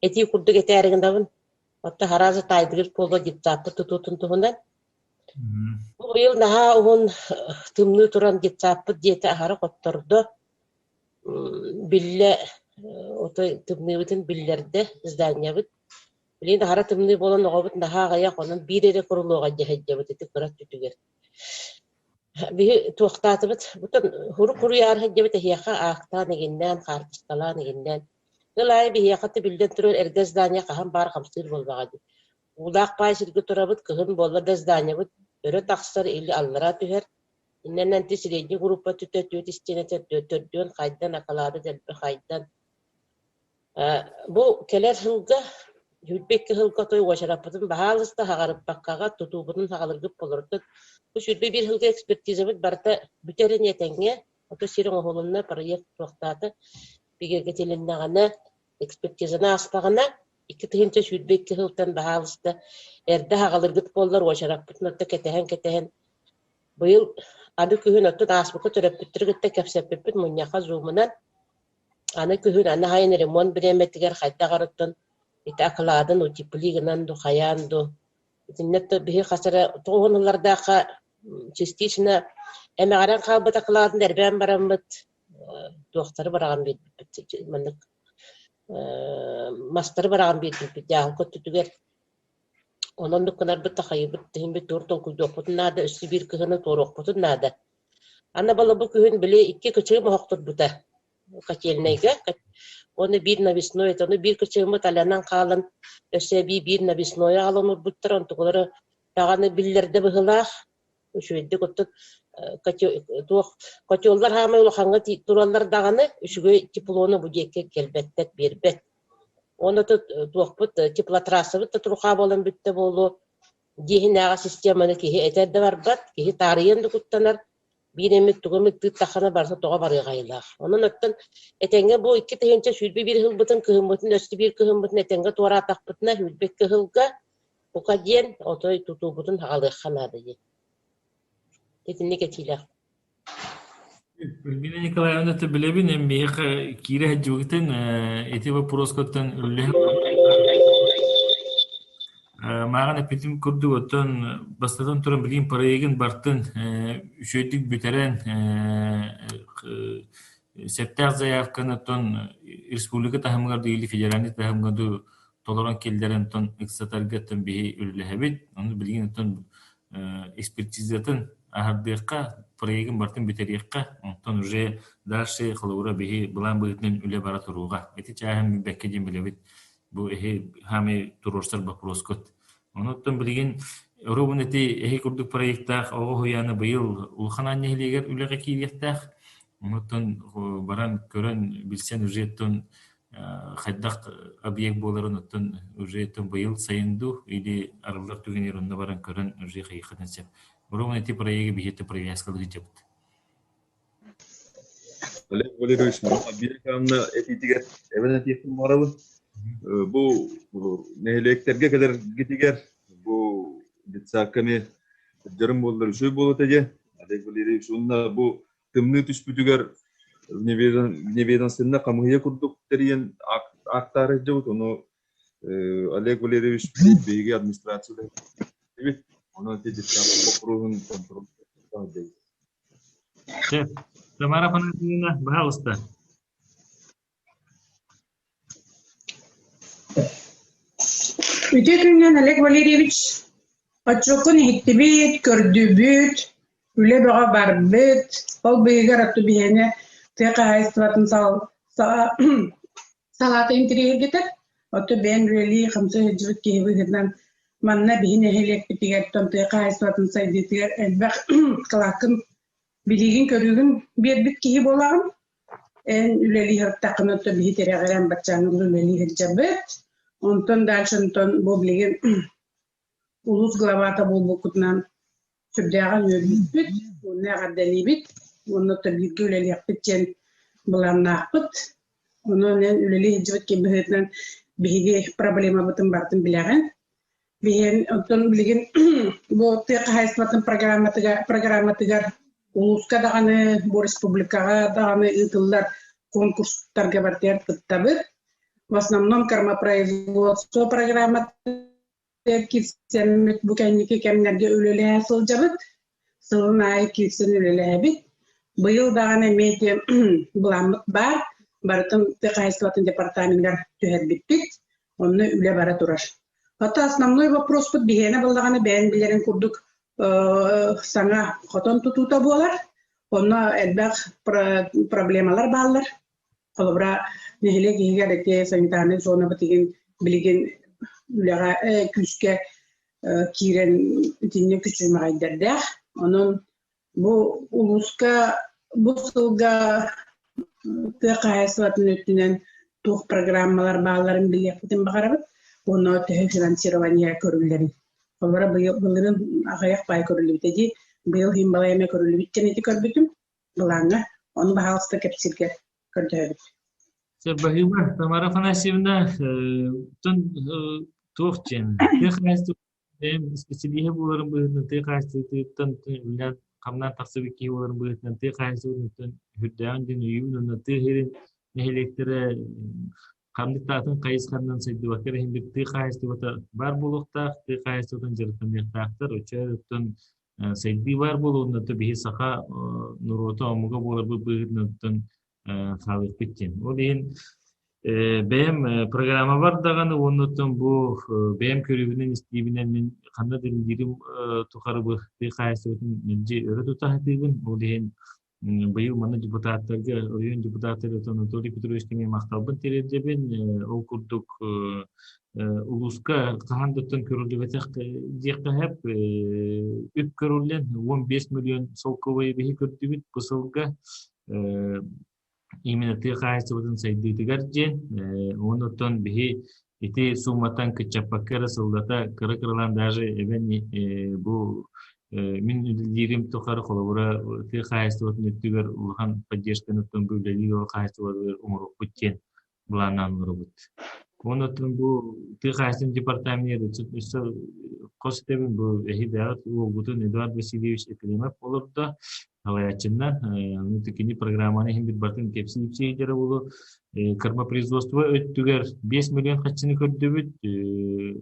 eti kurdu getirdiğinden hatta harazı taydırır polo gitsattı tututun tuhundan. Bu yıl daha onun tümlü turan gitsattı diyete ahara kotturdu. Bille oto tümlü bütün billerde izdanya bit. Билин хара тымны болон огобут наха гая конун бирере курулуга жехеджебит ити кырат түтүгер. Би туактатыбыт бутун хуру куруяр хеджебит хияка акта негинден картыстала негинден. Гылай би хияка билден турur эрге здания кахан бар камсыр болбагады. Улак пайсыргы турабыт кыгын болла да здания бут өрө таксар или аллара түһер. Иннен средний группа түтөтүт истенете төрдөн кайдан акалады делбе кайдан. Бу келер хылга Yüzbekki hılga toy goşarapıdın bahalısda hağarıp bakkaga tutubunun hağalırgıp bolurdu. Bu şürbü bir hılga ekspertizamit barda büterin yetenge, oto sirin oğulunna proyekt tuaqtatı bigergetelinne gana ekspertizana aspağına iki tığınca şürbekki hıltan bahalısda erde hağalırgıp bollar goşarapıdın oto ketehen. Bu yıl anı kühün oto asbıkı töröpüttürgütte kepsepepit munyaka zoom'unan anı kühün anı hayın remon biremetiger hayta garıttın ити акладын утиплигынан ду хаян ду итиннетто бихи хасара тоонлардака частично эмегаран калбыт акладын эрбен барамыт доктор бараган бит мындык мастер бараган бит жаал көттүгер онон дукканар бит тахайбыт тим бит туртон кудокпут нада өсү бир кыгыны торокпут нада ана бала бу күн биле икки көчөгө мохтур бута качелнеге onu bir navisnoy onu bir kıçımı talandan kalın ösebi bir navisnoy alınır butran tuğları dağını billerde bıhılaq şöyle kottu kaçollar hama yolu hanga turallar dağını şüge tiplonu bu jekke kelbettet berbet onu da tuğput tiplatrası bit turuqa bolan bitte bolu jehinaga sistemаны ki eterde var bat ki tarihin kuttanar bir emek tuğumik tıttaqana barsa toğa barıgaylar. Onun ötten etenge bu iki tehince şülbi bir hılbıtın kıhımbıtın östü bir kıhımbıtın etenge tuğra ataqbıtına hülbek kıhılga bu kadiyen otoy tutubutun hağalıqanadı. Tetinne geçiler. Альбина Николаевна, ты билебин, мех кире хаджугтен, эти вопрос коттен үлле. Маған эпитим күрді оттан бастатан тұрын білген параегін бартын үшөйдік бүтерен септақ заявканы тон республика тахымғарды или федеральный тахымғарды толоран келдерін тон экстатаргаттан бейі үлілі оны білген тон экспертизатын ахардыққа параегін бартын бүтерекқа онтан уже дальше қылуыра бейі бұлан бұғытнен үлі бара тұруға. Эти чағын бәкке ден білебет. Bu hami tururlar вопрос кот. Онуттан билген робунети курдук проекттах оғуяны быйыл улханан нехилегер үлеге кириеттах. Онуттан баран көрөн билсен уже тон хайдак объект боларын оттан уже тон быйыл сайынду или арылар түген ерунда баран көрөн уже хайкатын сеп. Робунети проекти бихете привязкалыгы жепт. Олег Валерьевич, bir kanlı etitiger evine tiyettim varalım. Bu nehelekterge kadar gitiger bu gitsakame jarım bollar şöy boluteje Олег Валерьевич onunla bu tımны түспүтүгер неведомственно камыya курдук терен актары жабыт onu Олег Валерьевич бейге администрацияда evet onu tedbirler okruğun kontrol edeceğiz. Tamara Panagina, пожалуйста. Үтекүнен Олег Валерьевич Пачокун хиттибит, көрдүбүт, үле бага барбыт, ол быйгар атту бихене тыка хайстватын салата интерьергетер, оту бен рели хамсы жывыт кебигернен манна бихине хелек битигер тон тыка хайстватын сайдитигер элбак кылакын билигин көрүгүн бербит киһи болагын эн үлели хырттакын оту бихитерегерен бачанын үлели хыржабыт. Ondan dalşınton bu bilgin ulus glavata bulbukutnan sübdagan yöbüt, ona gaddelibit, onu da bir göleli yapıtçen bulanakpıt, onun en üleli hicvet kebihetinden bihige problema batın bartın bilagan. Bihen ondan bilgin bu tek haysmatın programatigar uluska dağını, bu respublikaga dağını ıtıllar konkurslarga bartıyar tıttabıt. В основном кормопроизводство программа кирсен букайники кемнерге үлеле сылжабыт, сылын ай кирсен үлеле бит. Быйыл даганы медиа буламыт бар, бартын тыгайсылатын департаменттер төһәр бит. Онны үле бара турар. Hatta основной вопрос bu bihene balağını ben bilerin kurduk sana koton tututa bolar. Ona elbaq problemalar bağlar. Kalabra nehile giga deke sanitane zona batigin bilgin ulaga küske kiren tinne küçülme gayderde. Onun bu uluska bu sılga tıqayasvatın ötünen tuğ programmalar bağların bilyetin bakarabıt. Onu tühe finansирование körülleri. Kalabra bılırın ağayak bay körülü biteci. Bıyıl himbalayama körülü bitken eti körbütüm. Bılanga onu bahalsta kapsirke kördüğü. Bahima, Tamara Afanasьевна, tuhçen. Tıqayası benim spesifik buların buyurun tıqayası bilen kamdan taksibik ki buların buyurun tıqayası buyurun hüddeyan den uyumun tıhirin nehlektire kandidatın kayıskandan saydı bakır hem tıqayası var bulukta tıqayası jarıtan yaktaktır uçarıtın saydı var bulunda tabii saha nuroto amuga bular buyurun халык биттен. Ол дейін бәйім программа бар дағаны, онытын бұл бәйім көрігінен істейбінен мен қанда діліндерім тұқары бұл қайсы өтін менде өрі тұтағытығын. Ол дейін бұйыл маны депутаттарға, ойын депутаттары Анатолий Петрович мен мақталбын терендебен, ол күрдік ұлысқа қағандықтың көрілді бәтіқ деқі әп үп көрілден 15 миллион солковай бейі көрді біт бұсылға именно tıqayası budun saydığı garjen onutun bihi iti sumatan kıçapakara soldata kırıkırılan даже ben bu min dirim tuqarı kolabora tıqayası budun ötüger ulhan поддержканы tun böleli o qaysı budun umuru kutken bulanan robot onutun bu tıqayısın departamenti işte kostebin bu ehidat o budun Eduard Vasilyevich Eklemov olurdu Halayachından nütükini programını hem bir batın kepsi ipseyleri olu karma производство öttüger 5 milyon kaçını kördübüt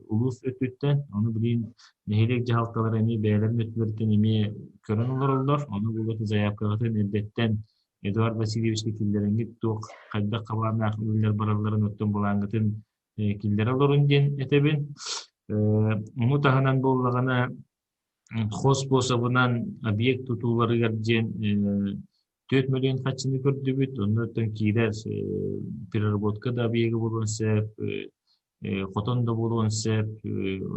ulus öttütten onu bilin nehelek jahaltalar emi beylerin öttülerden emi körün olur onu bulutun zayapkağıtın eldetten Eduard Vasilyevich killerin gittik kadda kabarına ürünler baralların öttün bulangıtın killere olurun den etebin mutahanan bollağına Хос болсабынан объект tutulları garjen 4 milyon kaçını kördübüt onlardan kiler переработка da объегі болуын сәп хотон да болуын сәп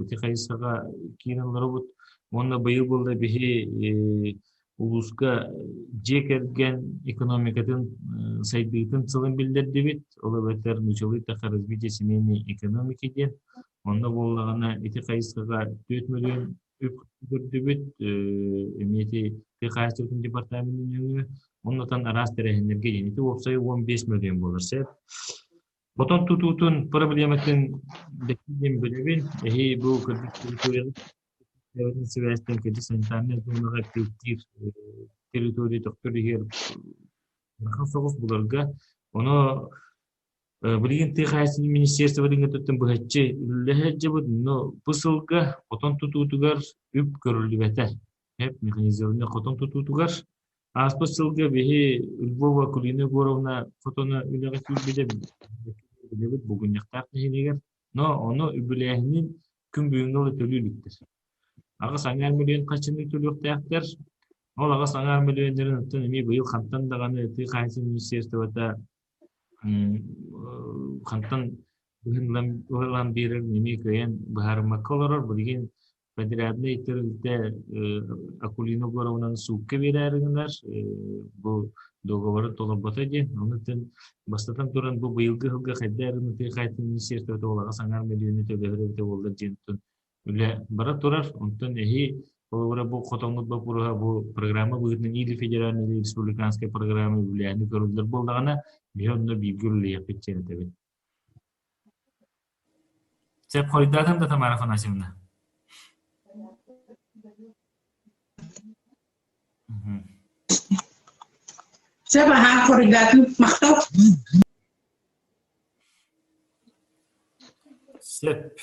өте кайсыга кийинлер бут онда быйыл болда бихи улуска жекерген экономикатын сайдыйтын сылын билдирдибит ол бетер нучалый таха развитие семейной экономики ден онда боллагана эти кайсыга 4 milyon Gördübüt emniyeti tıqayasının departamentinin ondan aras terehenlerge yeniti opsayı 15 milyon bolursa boton tututun problematın dekiden bölevin bu territorial seviyesinde kedi sanitane zonlara aktiftir territorial doktori her nasıl bularga onu Bilgin tıqayasının ministersi bilgin tutun bu hecce lehecce bu no pısılga koton tututugar üp görüldü beter hep mekanizmlerine koton tututugar az pısılga bihi Lvova Kulina Gorovna kotona üleği bile bugün yaktak nehineger no onu übülehinin küm büyüğünde tölülüktir ağa sangar milyon kaçını tölüktayaklar ol ağa sangar milyonların tutun emi bu yıl kantan dağını tıqayasının ministersi vata Kantan bulan bir nemi kayan bahar makalor bilgin federalde itirilde Akulino Gorovna'nın sukke vererler bu dogovarı tolabata diye onun için bastatan duran bu bıyılgı hılgı kadar tıqayasının ministersi olarak sangar milyonu tövbeleri oldu diyentun öyle bara turar ondan ehi bu kotonluk bu programı bugün il federal respublikanske programı bilen görüldür bulduğuna bir bilgiyle yapacağını tabii. Sen koridordan da Tamara Afanasьевна. Sabah koridordan maktab. Sep.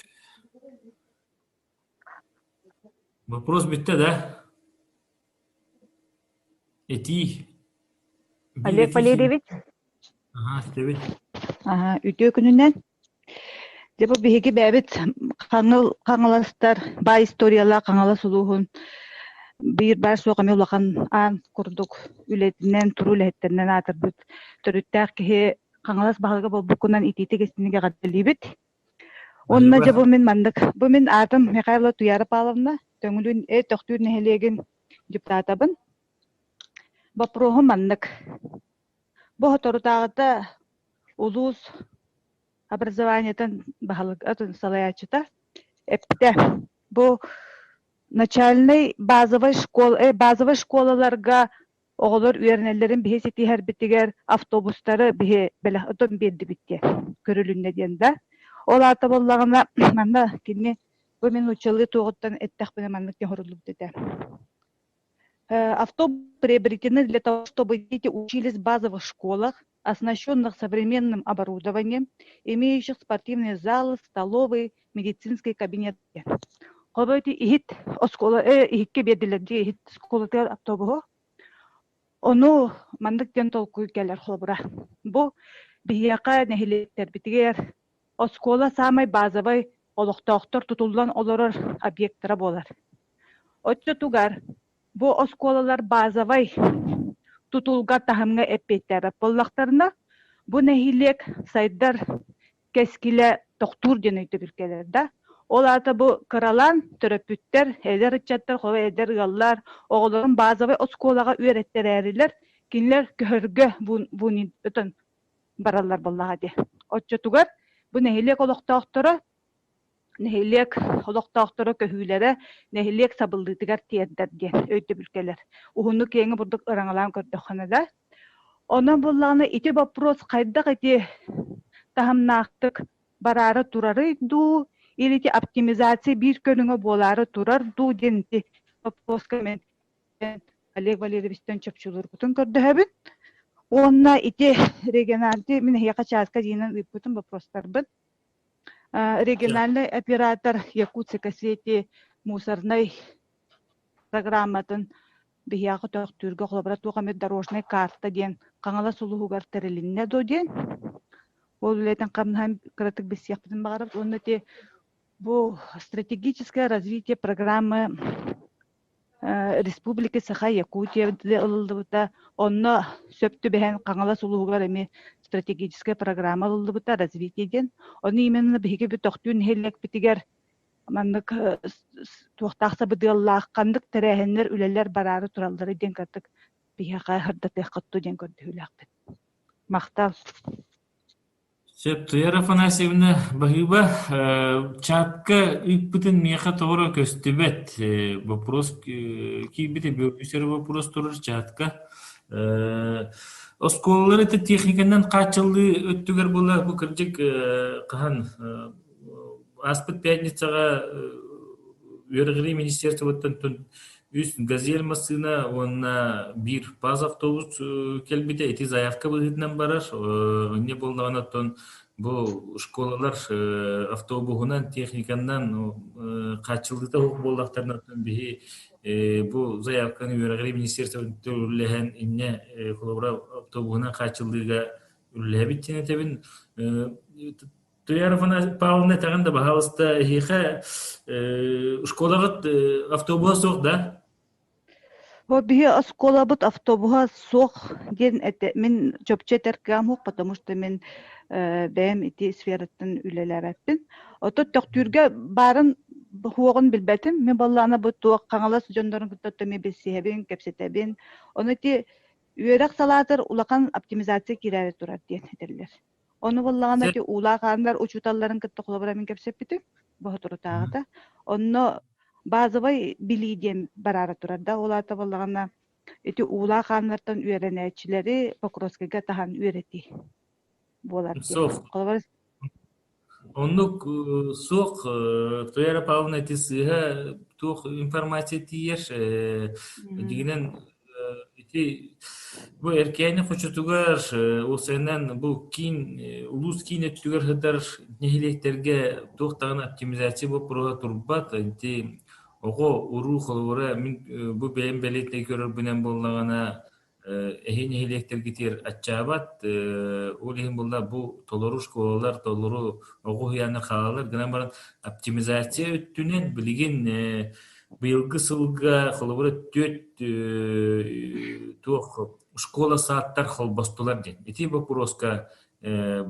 Вопрос bitti de. Eti. Олег Валерьевич, Aha, evet. Ütü gününden Деп биһиги бэбит каңаластар, бай историялар каңалас улуһун бир бар суоqами улахан аан курдук үлетинен туру үлеттеринен атырбыт төрүттәк киһи каңалас баһалга болбукунан итити кестиниге гадделибит. Онна же бу мен мандык. Бу мен атым Михайлова Туяра Павловна, төңүлүн тохтур нехелеген депутатабын. Бопроһу мандык. Бу хоторутагыта улус образованиятан баһалык атын салаячыта. Эпте бу начальный базовый школаларга оголор үйренелерин биһи сетиһер битигер автобустары биһи беле отон берди битте. Көрүлүнне дигенде. Ол ата боллагына манда кине бу мен учалы тугуттан эттехпене мандык хорулуп дете. Автобус приобретены для того, чтобы дети учились в базовых школах, оснащенных современным оборудованием, имеющих спортивные залы, столовые, медицинские кабинеты. Хобойти ихит оскола ихикке бедилерди ихит школатер автобусу. Ону мандык тен толку келер хобура. Бу бияка нехилеттер битигер оскола самый базовый олохтоохтор тутулдан олорор объекттара болар. Отчо тугар бу осколалар базовый тутулга тахымга эппеттер боллактарына бу нехилек сайдар кескиле тохтур денейте билкелер да. Ол ата бу кыралан төрөпүттер, эдер ичаттар, хова эдер галлар, оголорун базовый осколага үйреттер эрилер, кинлер көргө бунин өтөн бараллар боллага де. Отчо тугар бу нехилек олоктоохторо көһүүлере, нехилек сабылдытыгар тиердер диен өйдө билкелер. Ухунну кеңи бурдук ыраңалаан көрдөкханада. Онан боллагына ити вопрос кайдак ити тахамнаактык барары турары ду, или оптимизация бир көнүңө болары турар ду денти вопроска мен Олег Валерьевичтен чөпчүлөр бутун көрдөһөбүт. Онна ити региональный мен яка часка динен бутун вопростар бит. Региональный оператор Якутска сети мусорной программатын бияғы төқтүргө коллаборатуга мет дорожная карта ден каңала сулуугар терилинне до ден. Ол үлетен камнан кратык бесияктын багарып, оннати бу стратегическое развитие программы Республики Саха-Якутия ылылдыбыта, онно сөптү бэхэн каңала сулуугар эми стратегическая программа ылылдыбыта развитие ден. Оны именно биһиги бу тохтуун хеллек битигер мандык туохтаахса быдыаллаах кандык терэһеннер үлелер барары тураллары ден каттык биһига хырдатыах котту ден көрдүһүлэхпит. Мактал. Туяр Афанасьевна Бахиба, чатка иппытын меха тоора көстүбет. Вопрос кийбите бөкүсөр вопрос турар чатка. Осколалар это техниканан качылды өттүгөр була бу кырдык кахан аспыт пятницага Верховный министерствоттан үс газель масына онна бир баз автобус келбите эти заявка быгытынан барар. Не болганаттан бу школалар автобусунан техниканан качылды да болдактарынан бии бу заявканы Верховный министерствоттан төлөһөн инне колобра автобусунан качылдыга үллебитине тебин Туяр Павловна тагында бахалыста хиха школага автобус сок да. Вот бия оскола бут автобуса сох ден эте мен чөпчетер камук, потому что мен бэм ити сфераттан үлелерәппин. Ото төктүргө барын хуогун билбетим. Мен баллана бу туак каңалас жондорун кыттатты бесебин, кепсетебин. Оны ти үйрәк салатыр улакан оптимизация кирәре турат ден этерлер. Onu vallahi ki ulağanlar uçutalların kıttı kulabıra min kepsepiti bu turutağıda. Onu bazı vay biliydim barara turada. Olata vallahi eti ulağanlardan öğrenecileri Pokrovskaya tahan öğretti. Bolar. Sof. Onu soq Tuyaar Pavlовна tisiha tuq informasiya tiyer diginen bu erkeğini koçutugar o senden bu kin ulus kin ettigar hıdar nehilekterge tohtağın optimizasiya bu proğa turbat oğo uru xolora bu beyin belirtine görür binen bollağına Ehine hilekter gitir açabat olihin bulla bu toluru şkolalar toluru ogu hıyanır xalalar gına baran optimizasiya öttünen biligin bıyılgı sılga xolubura töt tuğ şkola saattar xol bastolar den. Eti vопроска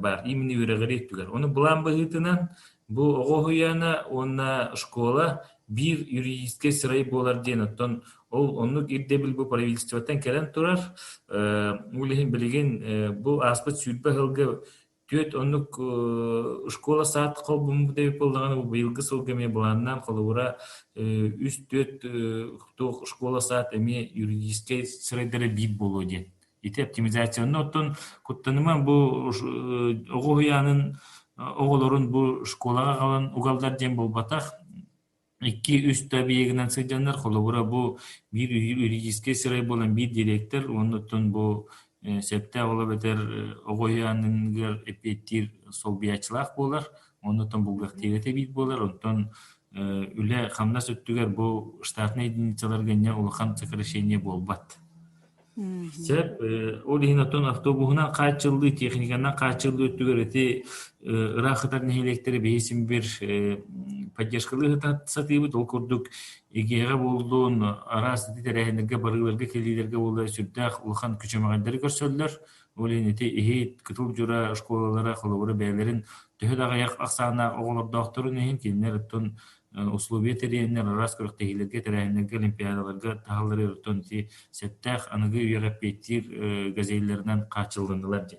бар, именно yüreğleri ettiler. Onu bulan bahitinden bu ogu hıyana ona şkola bir юридический сырай болар ден. Оттон ол оннук ирдебил бу правительствотан келен турар. Улихин билигин бу аспыт сүрбе хылга төт оннук школа саат кол бу деп болдаган бу быйылгы сылгаме буланнан колура үст төт тох школа саат эми юридический сырайдары бит болу ден. Ити оптимизацияны оттон куттаныман бу огуянын оголорун бу школага калан угалдар ден болбатак 2-3 табиегинен сыйданар холобура бу bir юридический сырай болан bir директор оннотон бу септе ола бетер огояныңгар эпеттир солбиячылак болар оннотон булгак тегете бит болар онтон үле хамнас өттүгер бу штатный единицаларга не улахан сокращение болбат. Сеп олихинатон автобусунан качылды техниканан качылды өттүгер эти ырахытар нехилектери бейсим бир поддержкалы сатыбыт ол курдук эгеге болдун арасы титерехинерге барыгыларга келилерге болду сүрдах улахан күчөмөгөндөрү көрсөлдөр олин эти эхит кытыл жура школалара холобура бээлерин төһөд аяк аксаана оголор доктору нехин кинер оттон условия теренер арас көрөктегилерге теренерге олимпиадаларга тахалары оттон ти сеттах аныгы үйрөппеттир газеллеринен качылдындылар же.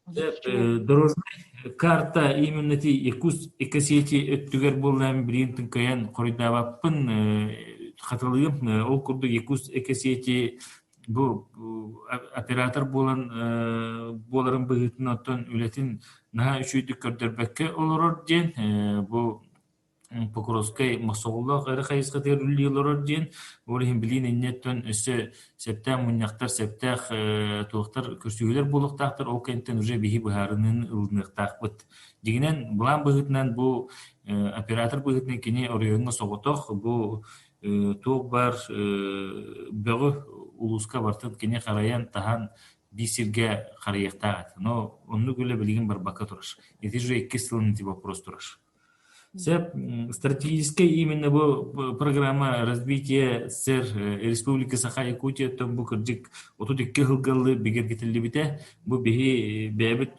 Дорожный карта именно ти якус экосети өттүгер болан биринтин каян коридабаппын хаталыгым ол курду якус экосети бу оператор болан боларын быгытын оттон үлетин наха үчүйдүк көрдөрбекке олорор ден бу Покровской масоулла гайры хайызга терүллилер ден олихин билин иннеттен өсө септем муньяктар септех туактар көрсүгүлөр болуктактыр ол кенттен уже бихи бахарынын ылныктакбыт дигинен булан быгытынан бу оператор быгытын кини оройонга соготох бу тук бар бөгө улуска бартын кини караян тахан бисирге караяктагат но онну күлө билигин бар бака тураш эти же 2 сылын ти вопрос тураш. Стратегическая именно бу программа развития СССР Республики Саха-Якутия том бу кырдык отудик кылгылы бигер кетилибите бу бихи бебит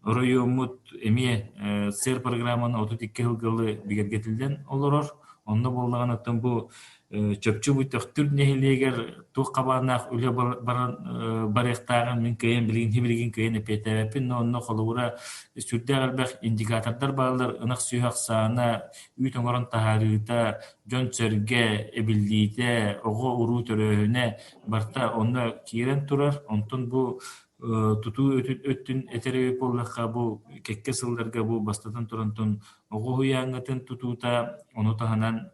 районмут эме СССР программаны отудик кылгылы бигер кетилден олорор онда боллаган оттон бу чөпчү бүттөктүр нехилегер ту кабанак үле барыктаган мен кайын билигин кайын эпетепин но онно холура сүрдөгөр индикатордар баалар ынак сүйак саана үй тоңорон тахарыта жончерге эбилдите ого уруу төрөөнө барта онда кирен турар онтон бу тутуу өттүн этеребеп боллакка бу кекке сылдарга бу бастатан туронтон ого хуяңатын тутуута ону таханан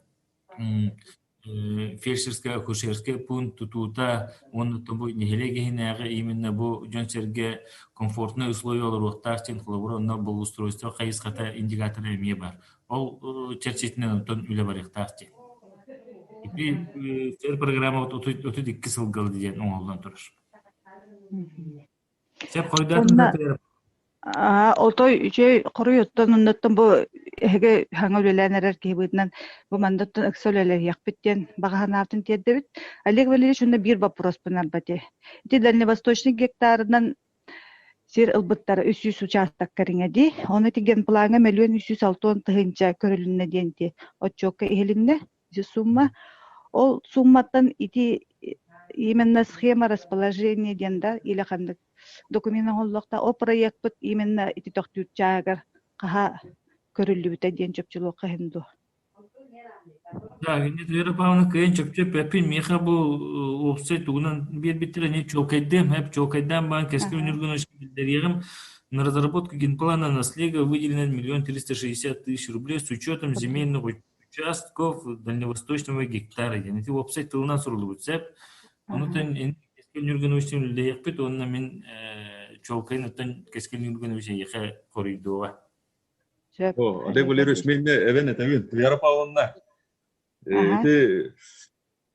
фельдшерская акушерская пункт тутуута он тобу нехелегехинеге именно бу жончерге комфортный условия олоруктартин хлобуронно бул устройство кайыската индикаторы эме бар ол черчетинен онтон үле барыктарти и программа отут 2 сылгал деген оңолдон турар. Сеп койдатын Отой жей коруйоттон онноттон бу эге хаңөлөлөнерер кебитнен бу мандаттан эксөлөлөр якпиттен баганаатын тедебит. Олег Валерьевич онда бир вопрос панарбате. Эти дальневосточный гектарынан сер ылбыттары 300 участок кариңеди. Оны тиген планга 1 306 тыгынча көрүлүнө денти. Отчокка элинне сумма. Ол сумматтан ити именно схема расположения денда или хандык документ оллокта о проект бут именно ити токтүчагар каха көрүлүбүтэ ден чөпчүлүк кыһынду. Да, не Европаны кайын чөпчөп пепин меха бу офсет угунан бир битире не чокайдым, хеп чокайдан бан кескин өнүргөн ишкилдерим на разработку генплана наследия выделено 1 360 000 рублей с учетом земельных участков дальневосточного гектара. Эти офсет тылынан сурулубут сеп. Онутан кескин өнүргөн ишкилдерим лейкпит онна мен чокайнаттан кескин өнүргөн ишкилдерим коридога. Олег Валерьевич, мен эвен этемин Европа онна.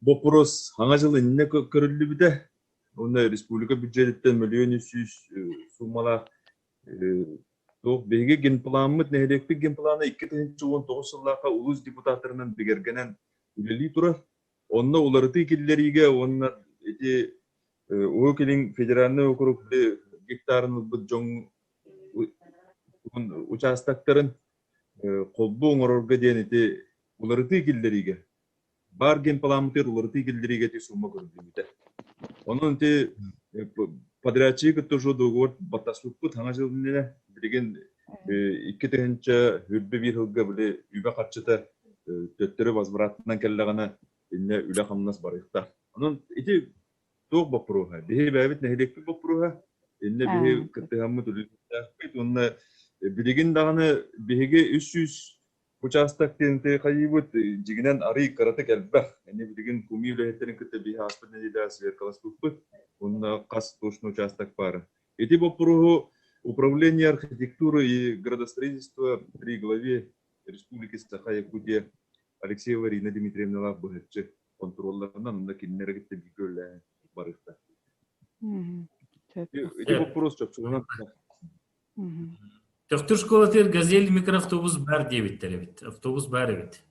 вопрос аңа жылы инне көрүлү биде. Оны республика бюджеттен миллион 300 суммала тох беге ген планмыт нехлекпи ген планы 2019 жылларга улус депутаттарынан бигергенен үлели тура. Онна уларыты киллериге онна эти Окелин федеральный округ гектарын бу жоң участоктарын колбу оңорорго ден эти уларыты киллериге бар ген планмытыр уларыты киллериге те сумма көрүлүбүтэ. Onun te подрядчик тоже договор батаслыкпы таңа жылында билген 2 тыгынча хүрбе бир жылга биле үбө катчыта төттөрү возвратынан келлегана инне үлө хамнас барыкта. Onun ити тог бапруга бе бәбит нехлекпи бапруга инне бе кытыгамы төлүлдә бит онна билген даганы беге 300 участок тенте кайбыт жигинен ары карата келбек. Эне билген куми үлөһеттерин кытта бе аспытны дида сверкаласпыт. Онна кас точно участок бар. Эти вопросы управления архитектуры и градостроительства при главе Республики Саха-Якутия Алексеева Ирина Дмитриевна Лавбыгычы контролларынан на киннергетте бигөлле барыкта. Эти вопросы чөпчүгүнөн Доктор школатер газель микроавтобус бар дебиттер бит. Автобус бар бит.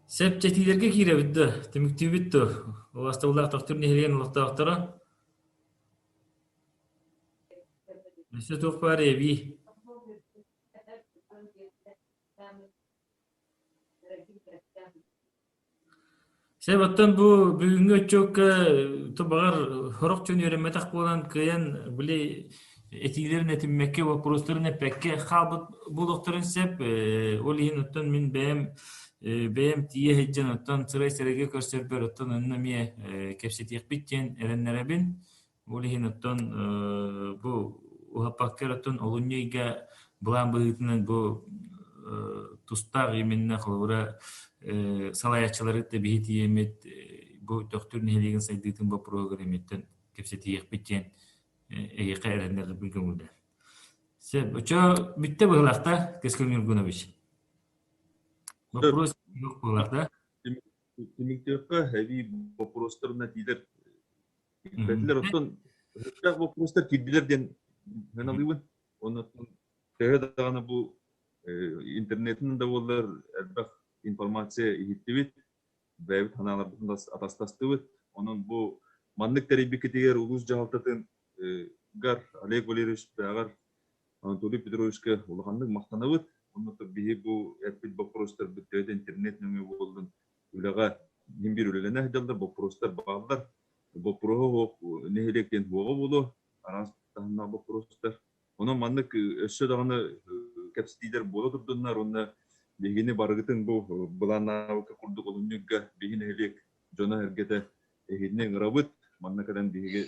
Сеп четилерге кире битти. Тимиктүү битти. Уластуулак доктор нехилен улактактара. Несе тох бар эби. Себаттан бу бүгүнгө чөккө табагар хорок чөн өреметак болан кыян биле этилерин этиммекке вопростарын эпекке хабыт бу докторун сеп олихин оттон мен бэм тие хеджен оттон сырай сереге көрсөрбөр оттон өннөмие кепсетиек биттен эреннеребин олихин оттон бу ухапаккер оттон олуньйга булан быытынан бу тустаг именно холура салаячылары да бихити емет бу доктор нехилеген сайдытын бу программеттен кепсетиек биттен эйка эреннер билгенде. Сеп очо битте булакта Кескин Юргунович. Вопрос yok булакта. Тимиктөккө хэви вопростарына тидер. Бетлер оттон так вопростар кидилерден мен алыбын. Онотон тегедагана бу интернеттин да болар элбак информация ихиттибит, бәйбит ханалардан атастастыбыт. Onun bu manlık teribiketигер улус жаалтатын гар Олег Валерьевич Пягар Анатолий Петровичке улаханлык мактанабыт. Onu da bihi bu etbit вопростар büttöde internet nömü boldun. Ulaga nimbir ulene hjallar вопростар bağlar. Вопросу нехилектен хуга болу. Арас тахна вопростар. Onun manlık össө даганы кепстидер боло турдунар. Onu бигини баргытын бу буланаука курдук олуньга бигини элек жона эргете эхидне грабыт маннакадан биге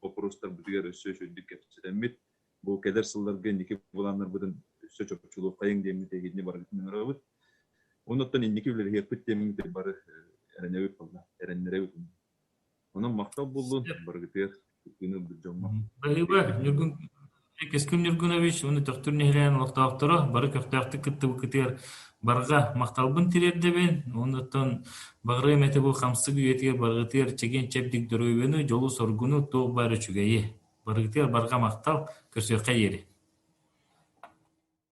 вопростар бүтүгер өссө шөдүк кепсетемит бу келер сылларга ники буланнар будун өссө чөпчүлүк кайын демит эхидне баргытын грабыт онуттан ники билер хепит демит бары эренебит болду эреннеребит онун мактап болду баргытыр күнү бир жомма Байба Кескин Юргунович, оны доктор нехилен улактактара, бары көктакты кытты букытер барга макталбын тирердебен, онуттан багры мете бу камсыг үйетиге баргытер чеген чепдик дөрөбөнү жолу соргуну тоо бары чүгейи. Баргытер барга мактал көрсөккө ери.